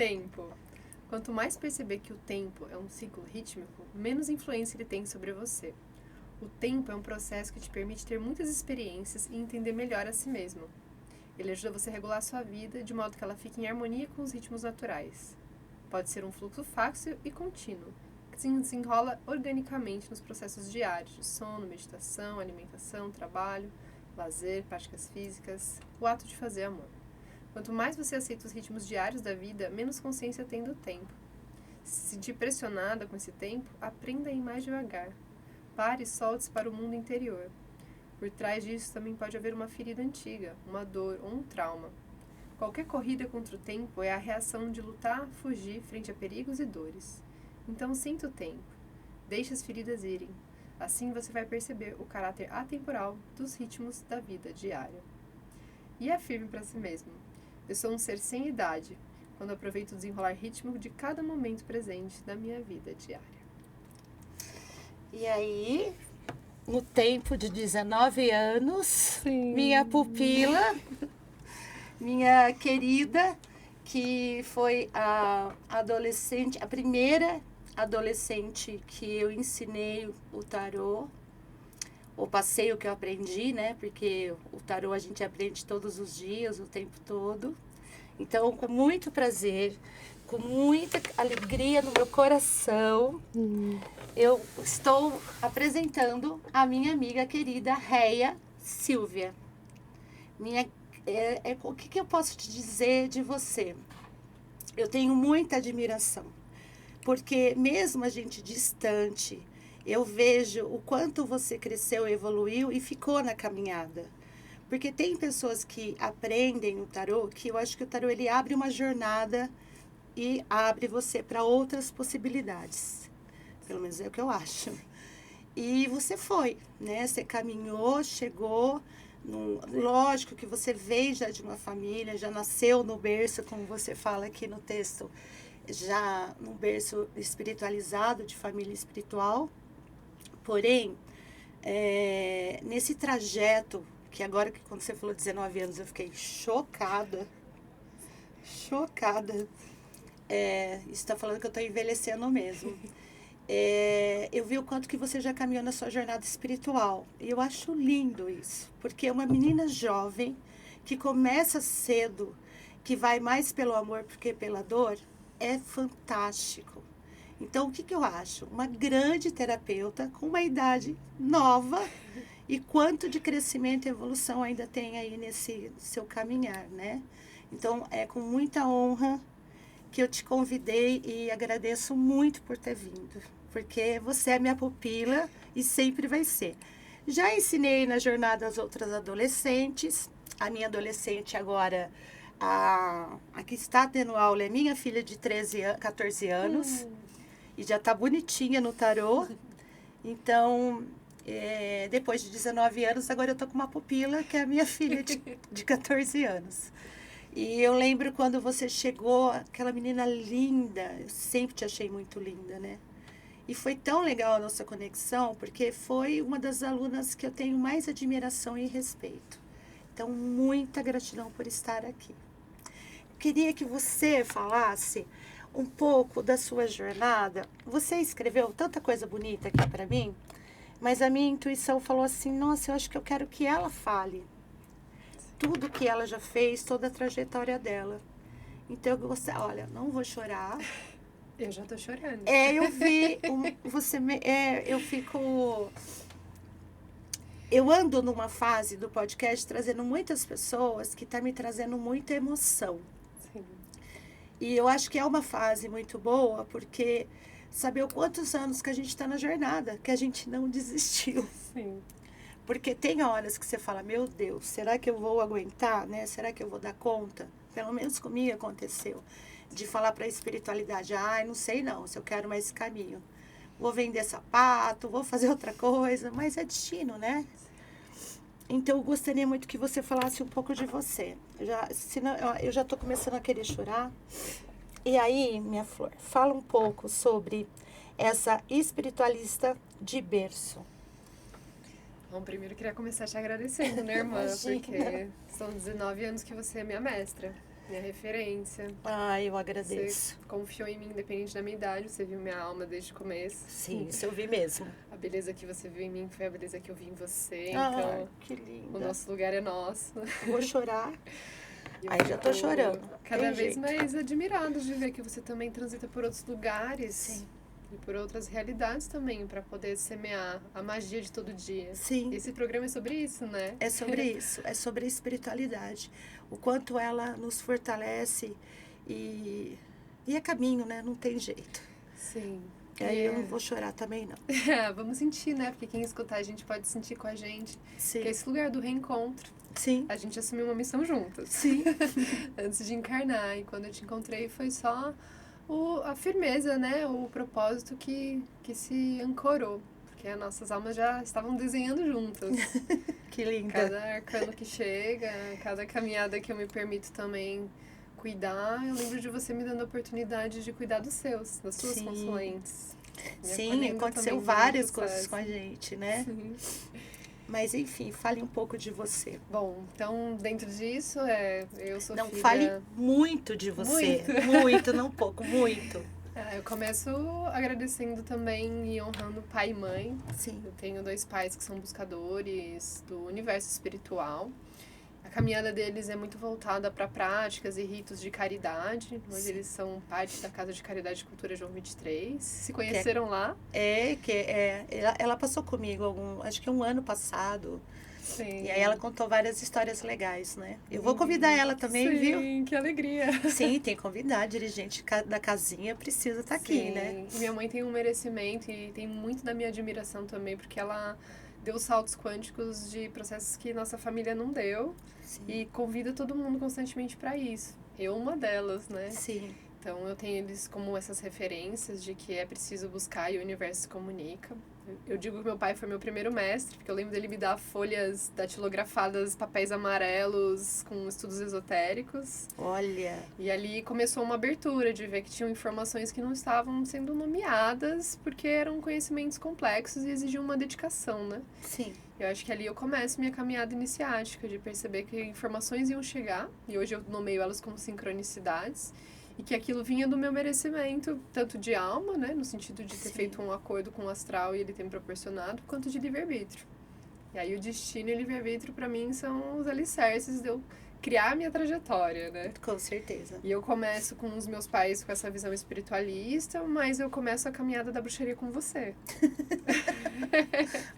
Tempo. Quanto mais perceber que o tempo é um ciclo rítmico, menos influência ele tem sobre você. O tempo é um processo que te permite ter muitas experiências e entender melhor a si mesmo. Ele ajuda você a regular a sua vida de modo que ela fique em harmonia com os ritmos naturais. Pode ser um fluxo fácil e contínuo, que se desenrola organicamente nos processos diários de sono, meditação, alimentação, trabalho, lazer, práticas físicas, o ato de fazer amor. Quanto mais você aceita os ritmos diários da vida, menos consciência tem do tempo. Se se sentir pressionada com esse tempo, aprenda a ir mais devagar. Pare e solte-se para o mundo interior. Por trás disso também pode haver uma ferida antiga, uma dor ou um trauma. Qualquer corrida contra o tempo é a reação de lutar, fugir frente a perigos e dores. Então sinta o tempo. Deixe as feridas irem. Assim você vai perceber o caráter atemporal dos ritmos da vida diária. E afirme para si mesmo: eu sou um ser sem idade, quando aproveito o desenrolar rítmico de cada momento presente da minha vida diária. E aí, no tempo de 19 anos, minha pupila, minha querida, que foi a primeira adolescente que eu ensinei o tarô, o passeio que eu aprendi, né? Porque o tarô a gente aprende todos os dias, o tempo todo. Então, com muito prazer, com muita alegria no meu coração, eu estou apresentando a minha amiga querida Réia Silvia. O que eu posso te dizer de você? Eu tenho muita admiração, porque mesmo a gente distante, eu vejo o quanto você cresceu, evoluiu e ficou na caminhada. Porque tem pessoas que aprendem o tarô, que eu acho que o tarô ele abre uma jornada e abre você para outras possibilidades. Pelo menos é o que eu acho. E você foi, né? Você caminhou, chegou. Lógico que você veio já de uma família, já nasceu no berço, como você fala aqui no texto, já num berço espiritualizado, de família espiritual. Porém, nesse trajeto, que agora que quando você falou 19 anos, eu fiquei chocada. Chocada. Isso está falando que eu estou envelhecendo mesmo. Eu vi o quanto que você já caminhou na sua jornada espiritual. E eu acho lindo isso. Porque é uma menina jovem que começa cedo, que vai mais pelo amor do que pela dor, é fantástico. Então, o que eu acho? Uma grande terapeuta com uma idade nova e quanto de crescimento e evolução ainda tem aí nesse seu caminhar, né? Então, é com muita honra que eu te convidei e agradeço muito por ter vindo, porque você é minha pupila e sempre vai ser. Já ensinei na jornada as outras adolescentes, a minha adolescente agora, a que está tendo aula é minha filha de 14 anos, e já está bonitinha no tarô. Então, depois de 19 anos, agora eu estou com uma pupila, que é a minha filha de 14 anos. E eu lembro quando você chegou, aquela menina linda, eu sempre te achei muito linda, né? E foi tão legal a nossa conexão, porque foi uma das alunas que eu tenho mais admiração e respeito. Então, muita gratidão por estar aqui. Queria que você falasse um pouco da sua jornada. Você escreveu tanta coisa bonita aqui para mim, mas a minha intuição falou assim, nossa, eu acho que eu quero que ela fale tudo que ela já fez, toda a trajetória dela. Então, você, olha, não vou chorar. Eu já tô chorando. Eu vi, eu ando numa fase do podcast trazendo muitas pessoas que tá me trazendo muita emoção. Sim. E eu acho que é uma fase muito boa, porque saber quantos anos que a gente está na jornada, que a gente não desistiu. Sim. Porque tem horas que você fala, meu Deus, será que eu vou aguentar, né? Será que eu vou dar conta? Pelo menos comigo aconteceu. De falar para a espiritualidade, não sei não, se eu quero mais esse caminho. Vou vender sapato, vou fazer outra coisa, mas é destino, né? Então, eu gostaria muito que você falasse um pouco de você. Senão, eu já estou começando a querer chorar. E aí, minha flor, fala um pouco sobre essa espiritualista de berço. Bom, primeiro eu queria começar te agradecendo, né, irmã? Imagina. Porque são 19 anos que você é minha mestra. minha referência. Ah, eu agradeço. Você confiou em mim, independente da minha idade, você viu minha alma desde o começo. Sim, isso eu vi mesmo. A beleza que você viu em mim foi a beleza que eu vi em você, Ah, então que linda. o nosso lugar é nosso. Vou chorar. Eu Aí já tô fico chorando. cada Tem vez jeito. mais admirada de ver que você também transita por outros lugares. Sim. E por outras realidades também, para poder semear a magia de todo dia. Sim. Esse programa é sobre isso, né? É sobre isso, é sobre a espiritualidade. O quanto ela nos fortalece e é caminho, né? Não tem jeito. Sim. E aí eu não vou chorar também, não. Vamos sentir, né? Porque quem escutar a gente pode sentir com a gente. Sim. Que é esse lugar do reencontro. Sim. A gente assumiu uma missão juntas. Sim. Antes de encarnar. E quando eu te encontrei foi só a firmeza, né? O propósito que se ancorou. Porque as nossas almas já estavam desenhando juntas. Que linda. Cada arcano que chega, cada caminhada que eu me permito também cuidar, eu lembro de você me dando a oportunidade de cuidar dos seus, das suas Sim. consulentes. Sim, aconteceu várias coisas com a gente, né? Sim. Mas enfim, fale um pouco de você. Bom, então dentro disso, eu sou Não, filha... fale muito de você. Muito, não pouco, muito. Eu começo agradecendo também e honrando pai e mãe. Sim. Eu tenho 2 pais que são buscadores do universo espiritual. A caminhada deles é muito voltada para práticas e ritos de caridade. Hoje eles são parte da Casa de Caridade e Cultura João 23. Se conheceram lá? Ela passou comigo acho que um ano passado. Sim. E aí ela contou várias histórias legais, né? Eu vou convidar ela também, viu? Sim, que alegria. Sim, tem que convidar. A dirigente da casinha precisa estar aqui, né? E minha mãe tem um merecimento e tem muito da minha admiração também, porque ela deu saltos quânticos de processos que nossa família não deu. Sim. E convida todo mundo constantemente para isso. Eu uma delas, né? Sim. Então eu tenho eles como essas referências de que é preciso buscar e o universo se comunica. Eu digo que meu pai foi meu primeiro mestre, porque eu lembro dele me dar folhas datilografadas, papéis amarelos com estudos esotéricos. Olha! E ali começou uma abertura de ver que tinham informações que não estavam sendo nomeadas, porque eram conhecimentos complexos e exigiam uma dedicação, né? Sim. Eu acho que ali eu começo minha caminhada iniciática, de perceber que informações iam chegar, e hoje eu nomeio elas como sincronicidades, e que aquilo vinha do meu merecimento, tanto de alma, né, no sentido de ter feito um acordo com o astral e ele ter me proporcionado, quanto de livre-arbítrio. E aí o destino e o livre-arbítrio, para mim, são os alicerces de eu criar a minha trajetória, né? Com certeza. E eu começo com os meus pais com essa visão espiritualista, mas eu começo a caminhada da bruxaria com você.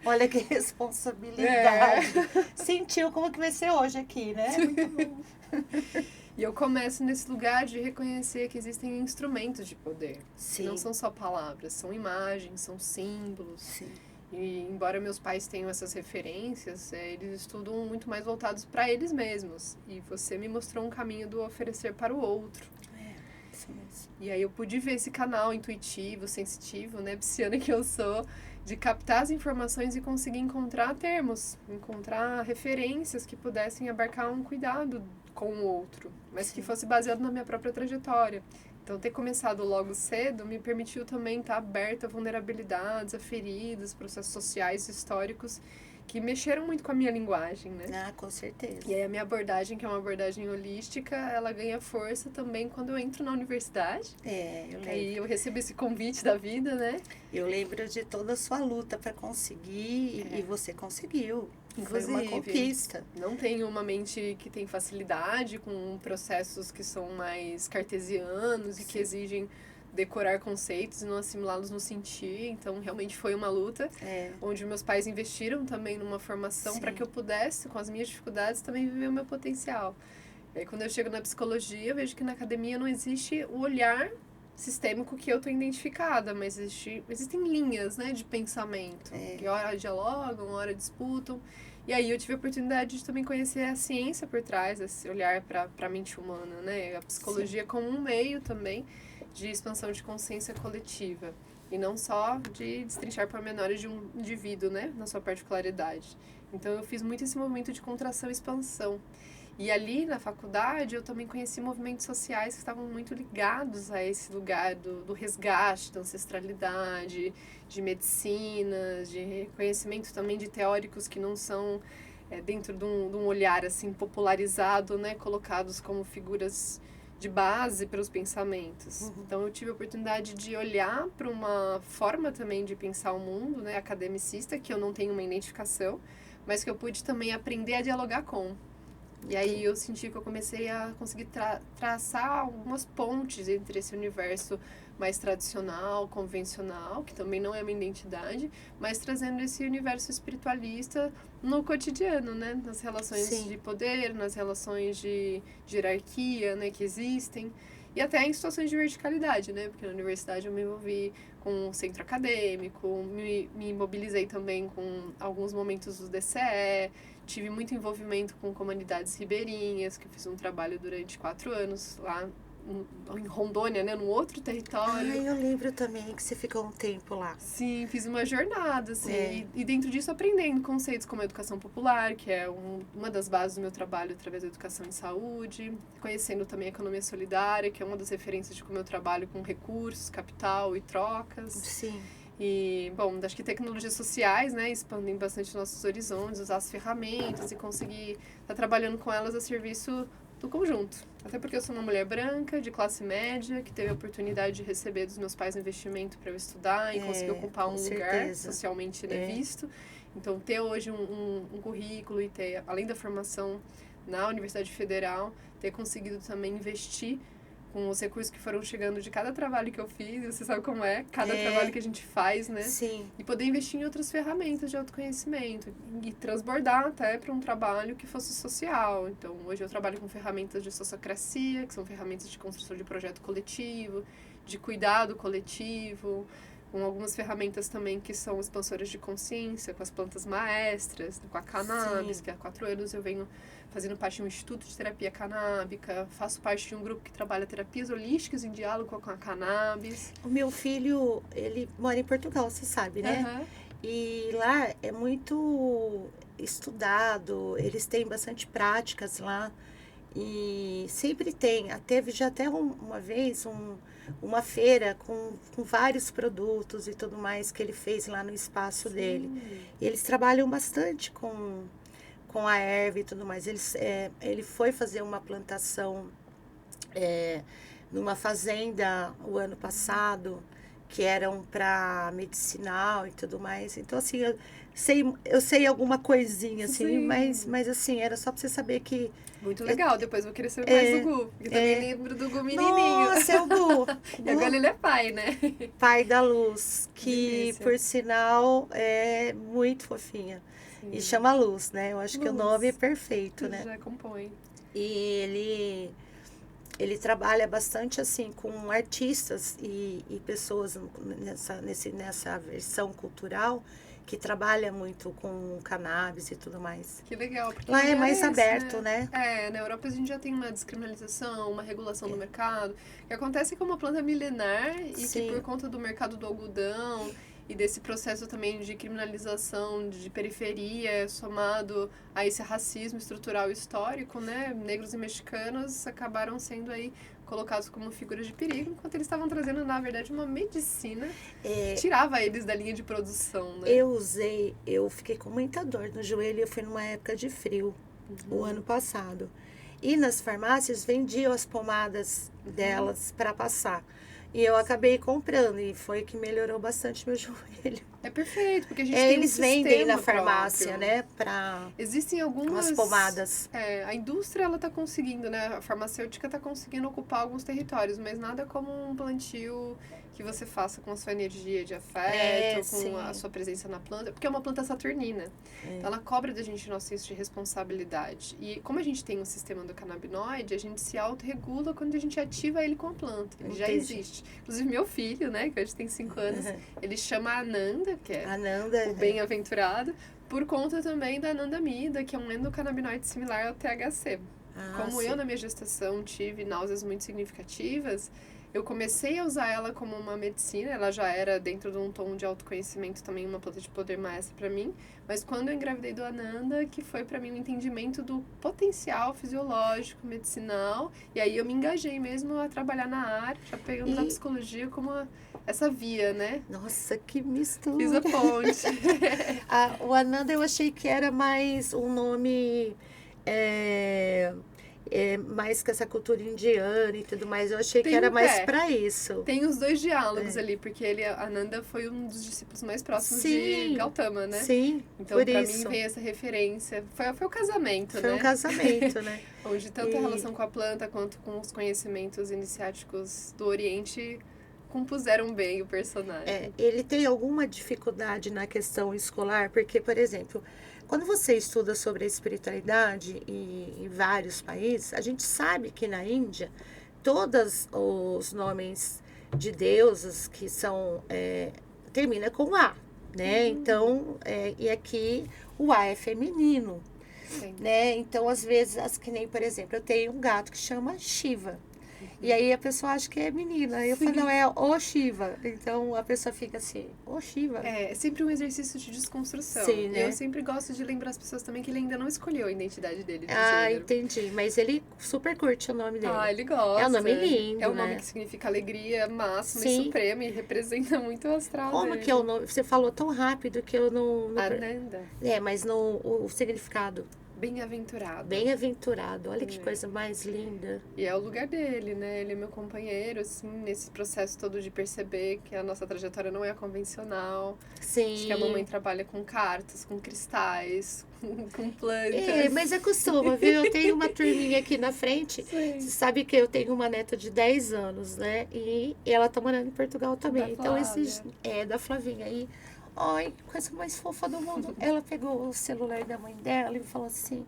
Olha que responsabilidade. Sentiu como que vai ser hoje aqui, né? Muito bom. E eu começo nesse lugar de reconhecer que existem instrumentos de poder. Sim. Que não são só palavras, são imagens, são símbolos. Sim. E embora meus pais tenham essas referências, eles estudam muito mais voltados para eles mesmos. E você me mostrou um caminho do oferecer para o outro. Isso mesmo. E aí eu pude ver esse canal intuitivo, sensitivo, né, pisciana que eu sou, de captar as informações e conseguir encontrar termos, encontrar referências que pudessem abarcar um cuidado com o outro, mas que fosse baseado na minha própria trajetória. Então, ter começado logo cedo me permitiu também estar aberta a vulnerabilidades, a feridas, processos sociais, históricos, que mexeram muito com a minha linguagem, né? Ah, com certeza. E aí a minha abordagem, que é uma abordagem holística, ela ganha força também quando eu entro na universidade. Eu lembro. Aí eu recebo esse convite da vida, né? Eu lembro de toda a sua luta para conseguir e você conseguiu. Inclusive, foi uma conquista. Não tenho uma mente que tem facilidade com processos que são mais cartesianos e que exigem decorar conceitos e não assimilá-los no sentir. Então, realmente foi uma luta, onde meus pais investiram também numa formação para que eu pudesse, com as minhas dificuldades, também viver o meu potencial. E aí, quando eu chego na psicologia, eu vejo que na academia não existe o olhar sistêmico que eu estou identificada, mas existem linhas, né, de pensamento, que hora dialogam, hora disputam. E aí eu tive a oportunidade de também conhecer a ciência por trás, esse olhar para a mente humana, né, a psicologia como um meio também de expansão de consciência coletiva. E não só de destrinchar pormenores de um indivíduo, né, na sua particularidade. Então eu fiz muito esse movimento de contração e expansão. E ali na faculdade eu também conheci movimentos sociais que estavam muito ligados a esse lugar do resgate, da ancestralidade, de medicinas, de reconhecimento também de teóricos que não são dentro de um olhar assim popularizado, né, colocados como figuras de base para os pensamentos. Então eu tive a oportunidade de olhar para uma forma também de pensar o mundo, né, academicista, que eu não tenho uma identificação, mas que eu pude também aprender a dialogar com. E aí eu senti que eu comecei a conseguir traçar algumas pontes entre esse universo mais tradicional, convencional, que também não é uma identidade, mas trazendo esse universo espiritualista no cotidiano, né? Nas relações Sim. de poder, nas relações de hierarquia, né, que existem. E até em situações de verticalidade, né? Porque na universidade eu me envolvi com o centro acadêmico, me mobilizei também com alguns momentos do DCE, tive muito envolvimento com comunidades ribeirinhas, que eu fiz um trabalho durante 4 anos lá em Rondônia, né, num outro território. Eu lembro também que você ficou um tempo lá. Sim, fiz uma jornada, assim, e dentro disso aprendendo conceitos como a educação popular, que é uma das bases do meu trabalho através da educação em saúde, conhecendo também a economia solidária, que é uma das referências de como eu trabalho com recursos, capital e trocas. Sim. E, bom, acho que tecnologias sociais, né, expandem bastante nossos horizontes, usar as ferramentas e conseguir estar trabalhando com elas a serviço do conjunto. Até porque eu sou uma mulher branca, de classe média, que teve a oportunidade de receber dos meus pais investimento para eu estudar e conseguir ocupar um lugar socialmente visto. Então, ter hoje um currículo e ter, além da formação na Universidade Federal, ter conseguido também investir com os recursos que foram chegando de cada trabalho que eu fiz, você sabe como é, cada trabalho que a gente faz, né? Sim. E poder investir em outras ferramentas de autoconhecimento e transbordar até para um trabalho que fosse social. Então, hoje eu trabalho com ferramentas de sociocracia, que são ferramentas de construção de projeto coletivo, de cuidado coletivo, com algumas ferramentas também que são expansoras de consciência, com as plantas maestras, com a cannabis, que há 4 anos eu venho fazendo parte de um instituto de terapia canábica, faço parte de um grupo que trabalha terapias holísticas em diálogo com a cannabis. O meu filho, ele mora em Portugal, você sabe, né? E lá é muito estudado, eles têm bastante práticas lá. E sempre tem, teve já até uma vez uma feira com vários produtos e tudo mais que ele fez lá no espaço dele. E eles trabalham bastante com a erva e tudo mais. Ele foi fazer uma plantação numa fazenda o ano passado, que eram para medicinal e tudo mais. Então, assim, eu sei alguma coisinha, assim, mas assim, era só para você saber que... Muito legal, depois vou querer saber mais do Gu, porque também lembro do Gu menininho. Nossa, é o Gu. E agora ele é pai, né? Pai da Luz, que, delícia. Por sinal, é muito fofinha. Sim. E chama Luz, né? Eu acho que o nome é perfeito, né? Já compõe. E ele trabalha bastante assim com artistas e pessoas nessa versão cultural que trabalha muito com cannabis e tudo mais. Que legal. Porque lá é mais aberto, né? Na Europa a gente já tem uma descriminalização, uma regulação do mercado. O que acontece é que é uma planta milenar e que por conta do mercado do algodão e desse processo também de criminalização de periferia, somado a esse racismo estrutural histórico, né? Negros e mexicanos acabaram sendo aí colocados como figuras de perigo, enquanto eles estavam trazendo, na verdade, uma medicina que tirava eles da linha de produção, né? Eu fiquei com muita dor no joelho, eu fui numa época de frio, o ano passado. E nas farmácias vendiam as pomadas delas para passar. E eu acabei comprando e foi que melhorou bastante meu joelho. É perfeito, porque a gente tem eles vendem na farmácia, né? Existem algumas pomadas. A indústria ela está conseguindo, né? A farmacêutica está conseguindo ocupar alguns territórios, mas nada como um plantio que você faça com a sua energia de afeto, com a sua presença na planta, porque é uma planta saturnina. Então ela cobra da gente nosso senso de responsabilidade. E como a gente tem um sistema do canabinoide, a gente se autorregula quando a gente ativa ele com a planta. Ele já existe. Inclusive meu filho, né, que hoje tem 5 anos, ele chama Ananda, que é o bem-aventurado, por conta também da anandamida, que é um endocannabinoide similar ao THC. Como eu, na minha gestação, tive náuseas muito significativas, Eu comecei a usar ela como uma medicina, ela já era dentro de um tom de autoconhecimento também uma planta de poder maestra para mim, mas quando eu engravidei do Ananda, que foi para mim um entendimento do potencial fisiológico, medicinal, e aí eu me engajei mesmo a trabalhar na área, já pegando a psicologia como essa via, né? Nossa, que mistura! Fiz a ponte. O Ananda eu achei que era mais um nome... mais com essa cultura indiana e tudo mais. Eu achei que era mais para isso. Tem os dois diálogos ali, porque Ananda foi um dos discípulos mais próximos de Gautama, né? Sim, então para mim vem essa referência. Foi o casamento, né? Foi um casamento, né? Onde tanto a relação com a planta quanto com os conhecimentos iniciáticos do Oriente compuseram bem o personagem. Ele tem alguma dificuldade na questão escolar, porque, por exemplo, quando você estuda sobre a espiritualidade em vários países, a gente sabe que na Índia, todos os nomes de deuses que são... termina com A, né? Então, e aqui o A é feminino, né? Então, às vezes, que nem, por exemplo, eu tenho um gato que chama Shiva. E aí a pessoa acha que é menina. Eu falo, não, é o Shiva. Então a pessoa fica assim, o Shiva. É sempre um exercício de desconstrução. Sim, né? Eu sempre gosto de lembrar as pessoas também que ele ainda não escolheu a identidade dele de gênero. Entendi. Mas ele super curte o nome dele. Ele gosta. É um nome lindo, é um nome que significa alegria máxima e suprema e representa muito o astral Como dele. que é o nome? Você falou tão rápido que eu não... Ananda. Mas o significado... Bem-aventurado. Bem-aventurado. Olha que coisa mais linda. E é o lugar dele, né? Ele é meu companheiro, assim, nesse processo todo de perceber que a nossa trajetória não é a convencional. Sim. Acho que a mamãe trabalha com cartas, com cristais, com plantas. Mas acostuma, viu? Eu tenho uma turminha aqui na frente. Sim. Você sabe que eu tenho uma neta de 10 anos, né? E ela tá morando em Portugal também. Então, da Flavinha aí. Ai, coisa mais fofa do mundo. Ela pegou o celular da mãe dela e falou assim: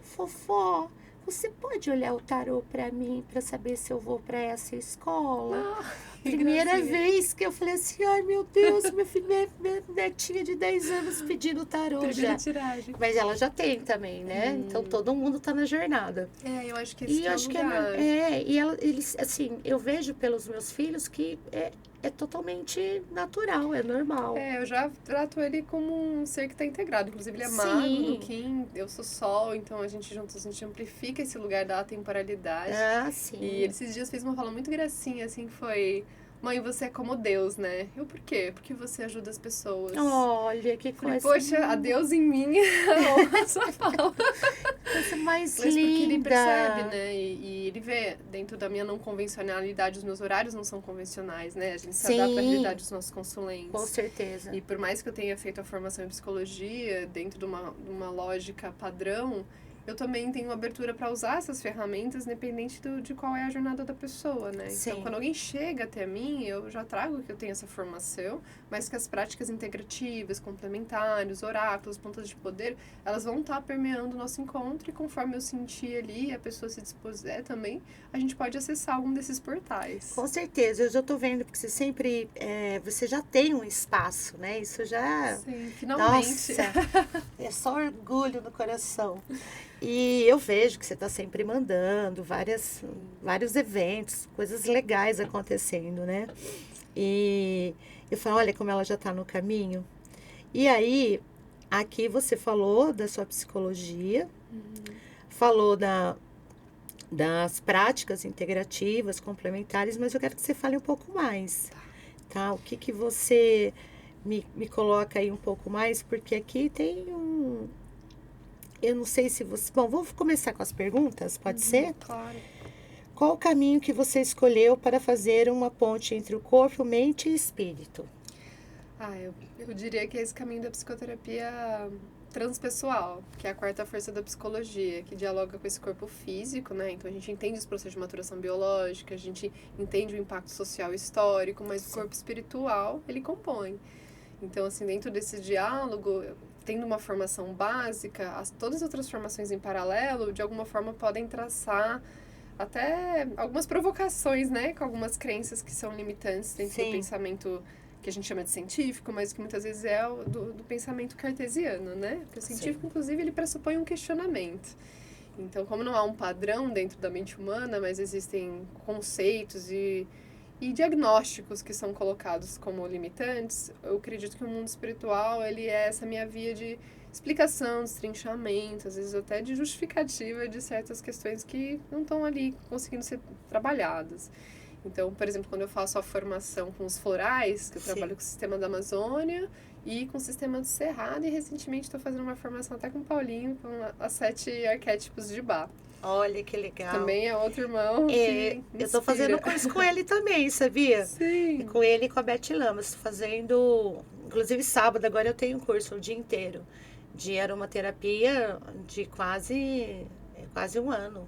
Fofó, você pode olhar o tarô pra mim pra saber se eu vou pra essa escola? Primeira vez que eu falei assim: ai meu Deus, minha netinha de 10 anos pedindo tarô já. Tiragem. Mas ela já tem também, né? Então todo mundo tá na jornada. Eu acho que esse é o lugar. E eles, assim, eu vejo pelos meus filhos que é totalmente natural, é normal. Eu já trato ele como um ser que está integrado. Inclusive, ele é mago do Kim, eu sou sol, então a gente juntos, a gente amplifica esse lugar da atemporalidade. Sim. E ele esses dias fez uma fala muito gracinha, assim, que foi: mãe, você é como Deus, né? Eu, por quê? Porque você ajuda as pessoas. Olha, que coisa. Poxa, a Deus em mim, essa fala. Coisa mais linda. Mas porque ele percebe, né? E ele vê, dentro da minha não convencionalidade, os meus horários não são convencionais, né? A gente se adapta à realidade dos nossos consulentes. Com certeza. E por mais que eu tenha feito a formação em psicologia, dentro de uma lógica padrão, eu também tenho abertura para usar essas ferramentas, independente de qual é a jornada da pessoa, né? Sim. Então, quando alguém chega até mim, eu já trago que eu tenho essa formação, mas que as práticas integrativas, complementares, oráculos, pontas de poder, elas vão estar permeando o nosso encontro, e conforme eu sentir ali, a pessoa se dispuser também, a gente pode acessar algum desses portais. Com certeza, eu já tô vendo, porque você sempre, você já tem um espaço, né? Isso já... Sim, finalmente. Nossa, é só orgulho no coração. E eu vejo que você está sempre mandando vários eventos, coisas legais acontecendo, né? E eu falo, olha como ela já está no caminho. E aí, aqui você falou da sua psicologia, falou das práticas integrativas, complementares, mas eu quero que você fale um pouco mais, tá? O que você me coloca aí um pouco mais, porque aqui tem eu não sei se você... Bom, vamos começar com as perguntas, pode ser? Claro. Qual o caminho que você escolheu para fazer uma ponte entre o corpo, mente e espírito? Eu diria que é esse caminho da psicoterapia transpessoal, que é a quarta força da psicologia, que dialoga com esse corpo físico, né? Então a gente entende os processos de maturação biológica, a gente entende o impacto social e histórico, mas o corpo espiritual, ele compõe. Então, assim, dentro desse diálogo, tendo uma formação básica, todas as outras formações em paralelo, de alguma forma, podem traçar até algumas provocações, né? Com algumas crenças que são limitantes dentro do pensamento que a gente chama de científico, mas que muitas vezes é do pensamento cartesiano, né? Porque o científico, inclusive, ele pressupõe um questionamento. Então, como não há um padrão dentro da mente humana, mas existem conceitos e e diagnósticos que são colocados como limitantes, eu acredito que o mundo espiritual, ele é essa minha via de explicação, destrinchamento, às vezes até de justificativa de certas questões que não estão ali conseguindo ser trabalhadas. Então, por exemplo, quando eu faço a formação com os florais, que eu trabalho com o sistema da Amazônia e com o sistema do Cerrado, e recentemente estou fazendo uma formação até com o Paulinho, com as 7 arquétipos de Bá. Olha que legal. Também é outro irmão que eu estou fazendo curso com ele também, sabia? Sim. Com ele e com a Beth Lamas. Estou fazendo, inclusive sábado, agora eu tenho um curso o dia inteiro de aromaterapia de quase um ano.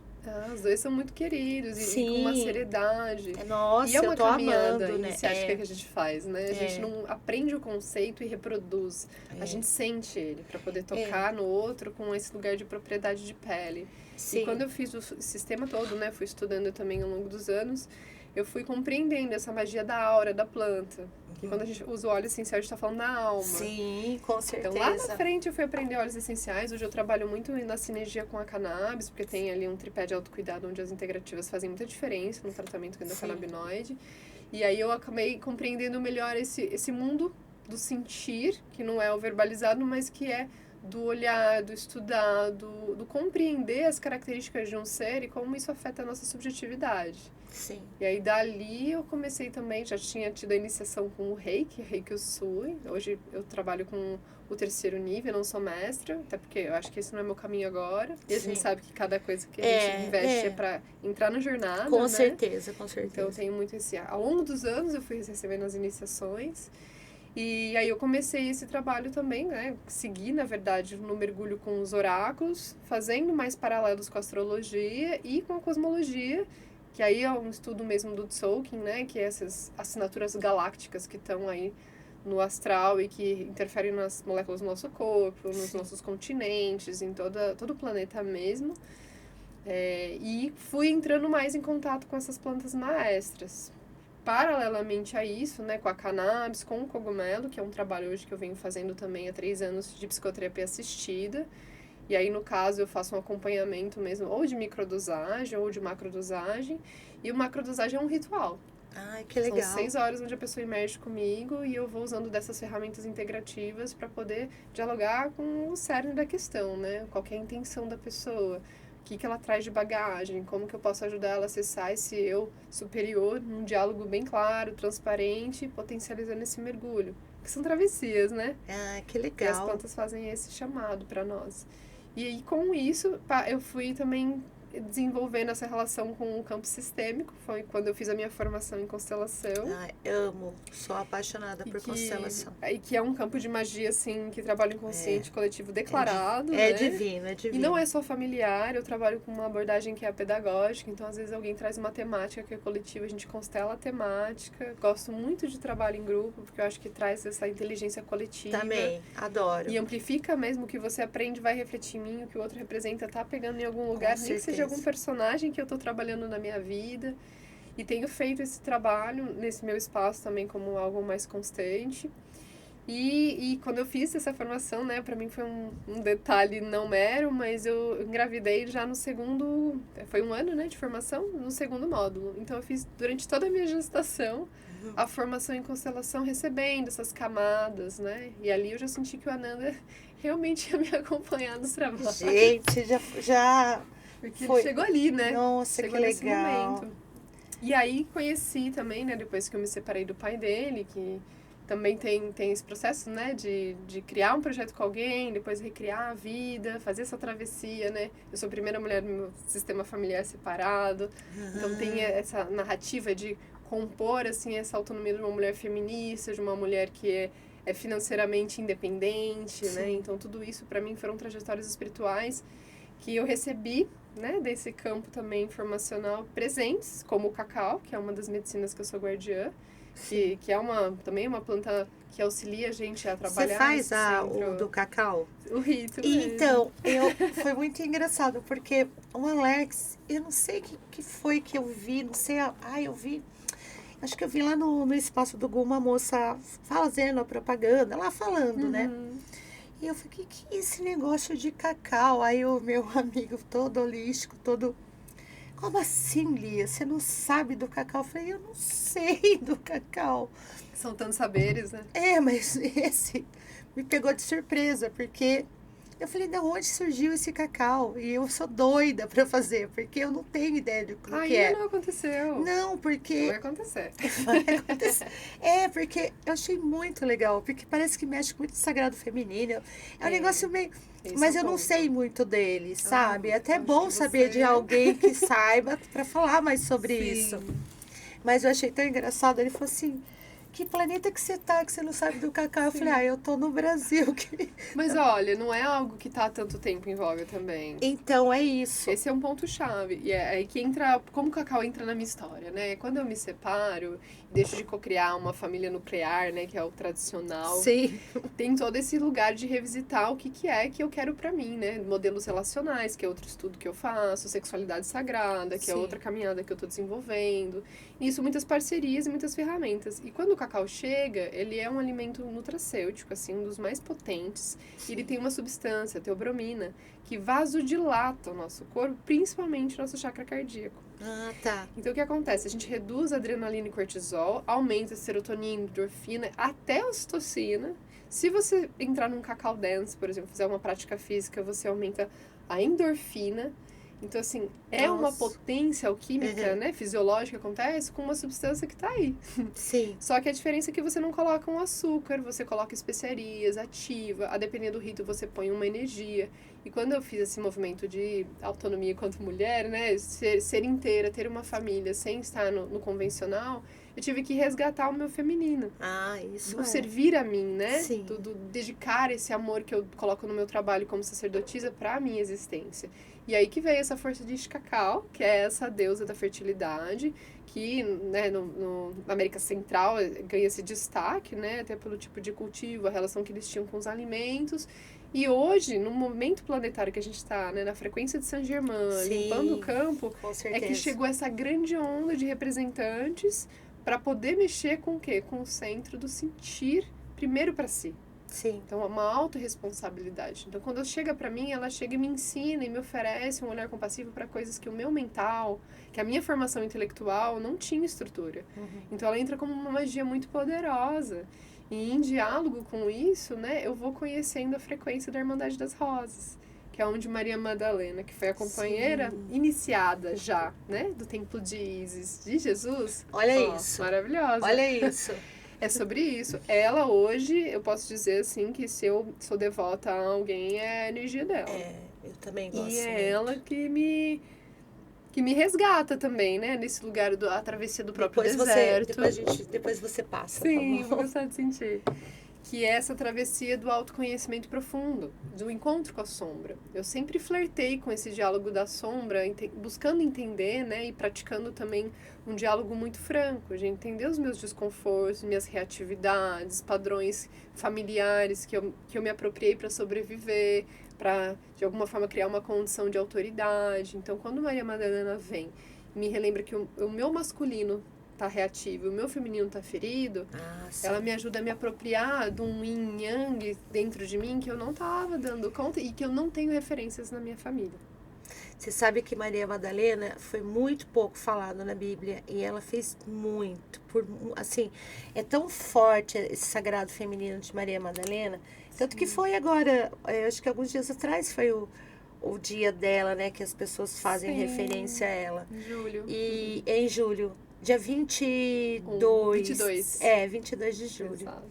Os dois são muito queridos e com uma seriedade. Nossa, e é uma eu tô caminhada amando, né? iniciática que a gente faz, né? A gente não aprende o conceito e reproduz. A gente sente ele para poder tocar no outro com esse lugar de propriedade de pele. Sim. E quando eu fiz o sistema todo, né? Fui estudando também ao longo dos anos, eu fui compreendendo essa magia da aura da planta. Que quando a gente usa o óleo essencial, a gente está falando da alma. Sim, com certeza. Então, lá na frente, eu fui aprender óleos essenciais. Hoje eu trabalho muito na sinergia com a cannabis, porque tem ali um tripé de autocuidado, onde as integrativas fazem muita diferença no tratamento endocannabinoide. E aí eu acabei compreendendo melhor esse mundo do sentir, que não é o verbalizado, mas que é do olhar, do estudar, do compreender as características de um ser e como isso afeta a nossa subjetividade. Sim. E aí, dali, eu comecei também, já tinha tido a iniciação com o Reiki Usui. Hoje eu trabalho com o 3º nível, não sou mestra, até porque eu acho que esse não é meu caminho agora. E a gente sabe que cada coisa que a gente investe é para entrar na jornada, com né? certeza, com certeza. Então, eu tenho muito esse... Ao longo dos anos, eu fui recebendo as iniciações. E aí eu comecei esse trabalho também, né? Segui, na verdade, no mergulho com os oráculos, fazendo mais paralelos com a astrologia e com a cosmologia, que aí é um estudo mesmo do Tzolk'in, né? Que é essas assinaturas galácticas que estão aí no astral e que interferem nas moléculas do nosso corpo, nos nossos continentes, em todo o planeta mesmo. E fui entrando mais em contato com essas plantas maestras. Paralelamente a isso, né, com a cannabis, com o cogumelo, que é um trabalho hoje que eu venho fazendo também há 3 anos de psicoterapia assistida. E aí, no caso, eu faço um acompanhamento mesmo, ou de microdosagem, ou de macrodosagem. E o macrodosagem é um ritual. Ai, que legal. São 6 horas onde a pessoa emerge comigo e eu vou usando dessas ferramentas integrativas para poder dialogar com o cerne da questão, né? Qual que é a intenção da pessoa, o que ela traz de bagagem, como que eu posso ajudar ela a acessar esse eu superior num diálogo bem claro, transparente, potencializando esse mergulho. Que são travessias, né? Ah, que legal. E as plantas fazem esse chamado para nós. E aí, com isso, eu fui também desenvolvendo essa relação com o campo sistêmico. Foi quando eu fiz a minha formação em constelação. Amo, sou apaixonada por constelação. E que é um campo de magia, assim, que trabalha inconsciente coletivo declarado, né? Divino, é divino. E não é só familiar, eu trabalho com uma abordagem que é a pedagógica, então às vezes alguém traz uma temática que é coletiva, a gente constela a temática. Gosto muito de trabalho em grupo, porque eu acho que traz essa inteligência coletiva. Também, adoro. E amplifica mesmo o que você aprende, vai refletir em mim, o que o outro representa, tá pegando em algum lugar, nem que seja algum personagem que eu tô trabalhando na minha vida. E tenho feito esse trabalho nesse meu espaço também como algo mais constante. E quando eu fiz essa formação, né, para mim foi um detalhe não mero, mas eu engravidei já no segundo... Foi 1 ano, né, de formação, no 2º módulo. Então eu fiz durante toda a minha gestação a formação em constelação, recebendo essas camadas, né? E ali eu já senti que o Ananda realmente ia me acompanhar nos trabalhos. Gente, já porque ele chegou ali, né? Nossa, chegou que nesse legal. momento. E aí conheci também, né, depois que eu me separei do pai dele, que também tem esse processo, né, de criar um projeto com alguém, depois recriar a vida, fazer essa travessia, né? Eu sou a primeira mulher no meu sistema familiar separado, então tem essa narrativa de compor, assim, essa autonomia de uma mulher feminista, de uma mulher que é financeiramente independente, né? Então tudo isso para mim foram trajetórias espirituais que eu recebi, né, desse campo também informacional, presentes, como o cacau, que é uma das medicinas que eu sou guardiã, que é também uma planta que auxilia a gente a trabalhar. Você faz o do cacau? O rito. Então, foi muito engraçado, porque o Alex, eu não sei o que foi que eu vi, não sei, eu vi, acho que eu vi lá no espaço do Gu uma moça fazendo a propaganda, lá falando, né? E eu falei, que é esse negócio de cacau? Aí o meu amigo todo holístico, todo como assim, Lia? Você não sabe do cacau? Eu falei, eu não sei do cacau. São tantos saberes, né? Mas esse me pegou de surpresa, porque eu falei, de onde surgiu esse cacau? E eu sou doida para fazer, porque eu não tenho ideia do que Ainda é. não aconteceu. Não, porque... Vai acontecer. Vai acontecer. Porque eu achei muito legal, porque parece que mexe com muito sagrado feminino. É um negócio meio... Mas eu não sei muito dele, sabe? É até bom saber de alguém que saiba para falar mais sobre isso. Mas eu achei tão engraçado. Ele falou assim, que planeta que você tá, que você não sabe do cacau? Eu falei, eu tô no Brasil. Mas olha, não é algo que tá há tanto tempo em voga também. Então, é isso. Esse é um ponto-chave. E é aí que entra, como o cacau entra na minha história, né? Quando eu me separo, deixo de cocriar uma família nuclear, né? Que é o tradicional. Sim. Tem todo esse lugar de revisitar o que é que eu quero pra mim, né? Modelos relacionais, que é outro estudo que eu faço, sexualidade sagrada, que é outra caminhada que eu tô desenvolvendo. Isso, muitas parcerias e muitas ferramentas. E quando o cacau chega, ele é um alimento nutracêutico, assim, um dos mais potentes. E ele tem uma substância, a teobromina, que vasodilata o nosso corpo, principalmente o nosso chakra cardíaco. Ah, tá. Então, o que acontece? A gente reduz a adrenalina e cortisol, aumenta a serotonina, endorfina, até a ocitocina. Se você entrar num cacau dance, por exemplo, fizer uma prática física, você aumenta a endorfina. Então, assim, é uma potência alquímica, né, fisiológica que acontece com uma substância que tá aí. Sim. Só que a diferença é que você não coloca um açúcar, você coloca especiarias, ativa, a depender do rito você põe uma energia. E quando eu fiz esse movimento de autonomia enquanto mulher, né, ser inteira, ter uma família sem estar no convencional, eu tive que resgatar o meu feminino. Isso do servir a mim, né? Sim. Do dedicar esse amor que eu coloco no meu trabalho como sacerdotisa para a minha existência. E aí que veio essa força de Ixcacau, que é essa deusa da fertilidade, que, né, na América Central ganha esse destaque, né, até pelo tipo de cultivo, a relação que eles tinham com os alimentos. E hoje, no momento planetário que a gente está, né, na frequência de Saint Germain, limpando o campo, é que chegou essa grande onda de representantes para poder mexer com o quê? Com o centro do sentir primeiro para si. Sim. Então, é uma autorresponsabilidade. Então, quando chega para mim, ela chega e me ensina e me oferece um olhar compassivo para coisas que o meu mental, que a minha formação intelectual não tinha estrutura. Então, ela entra como uma magia muito poderosa. E em diálogo com isso, né, eu vou conhecendo a frequência da Irmandade das Rosas, que é onde Maria Madalena, que foi a companheira iniciada já, né, do Templo de Ísis, de Jesus. Olha isso. Maravilhosa. Olha isso. É sobre isso. Ela hoje, eu posso dizer assim, que se eu sou devota a alguém, é a energia dela. Eu também gosto. E é ela que me resgata também, né? Nesse lugar da travessia do próprio deserto. Depois você passa. Sim, vou gostar de sentir. Que é essa travessia do autoconhecimento profundo, do encontro com a sombra. Eu sempre flertei com esse diálogo da sombra, buscando entender, né, e praticando também um diálogo muito franco, de entender os meus desconfortos, minhas reatividades, padrões familiares que eu me apropriei para sobreviver, para, de alguma forma, criar uma condição de autoridade. Então, quando Maria Madalena vem e me relembra que o meu masculino tá reativo e o meu feminino tá ferido, ela me ajuda a me apropriar de um yin yang dentro de mim que eu não tava dando conta e que eu não tenho referências na minha família. Você sabe que Maria Madalena foi muito pouco falada na Bíblia e ela fez muito, assim, é tão forte esse sagrado feminino de Maria Madalena, tanto que foi agora, acho que alguns dias atrás foi o dia dela, né, que as pessoas fazem referência a ela. Em julho. E em julho. Dia 22. 22 de julho. Exato.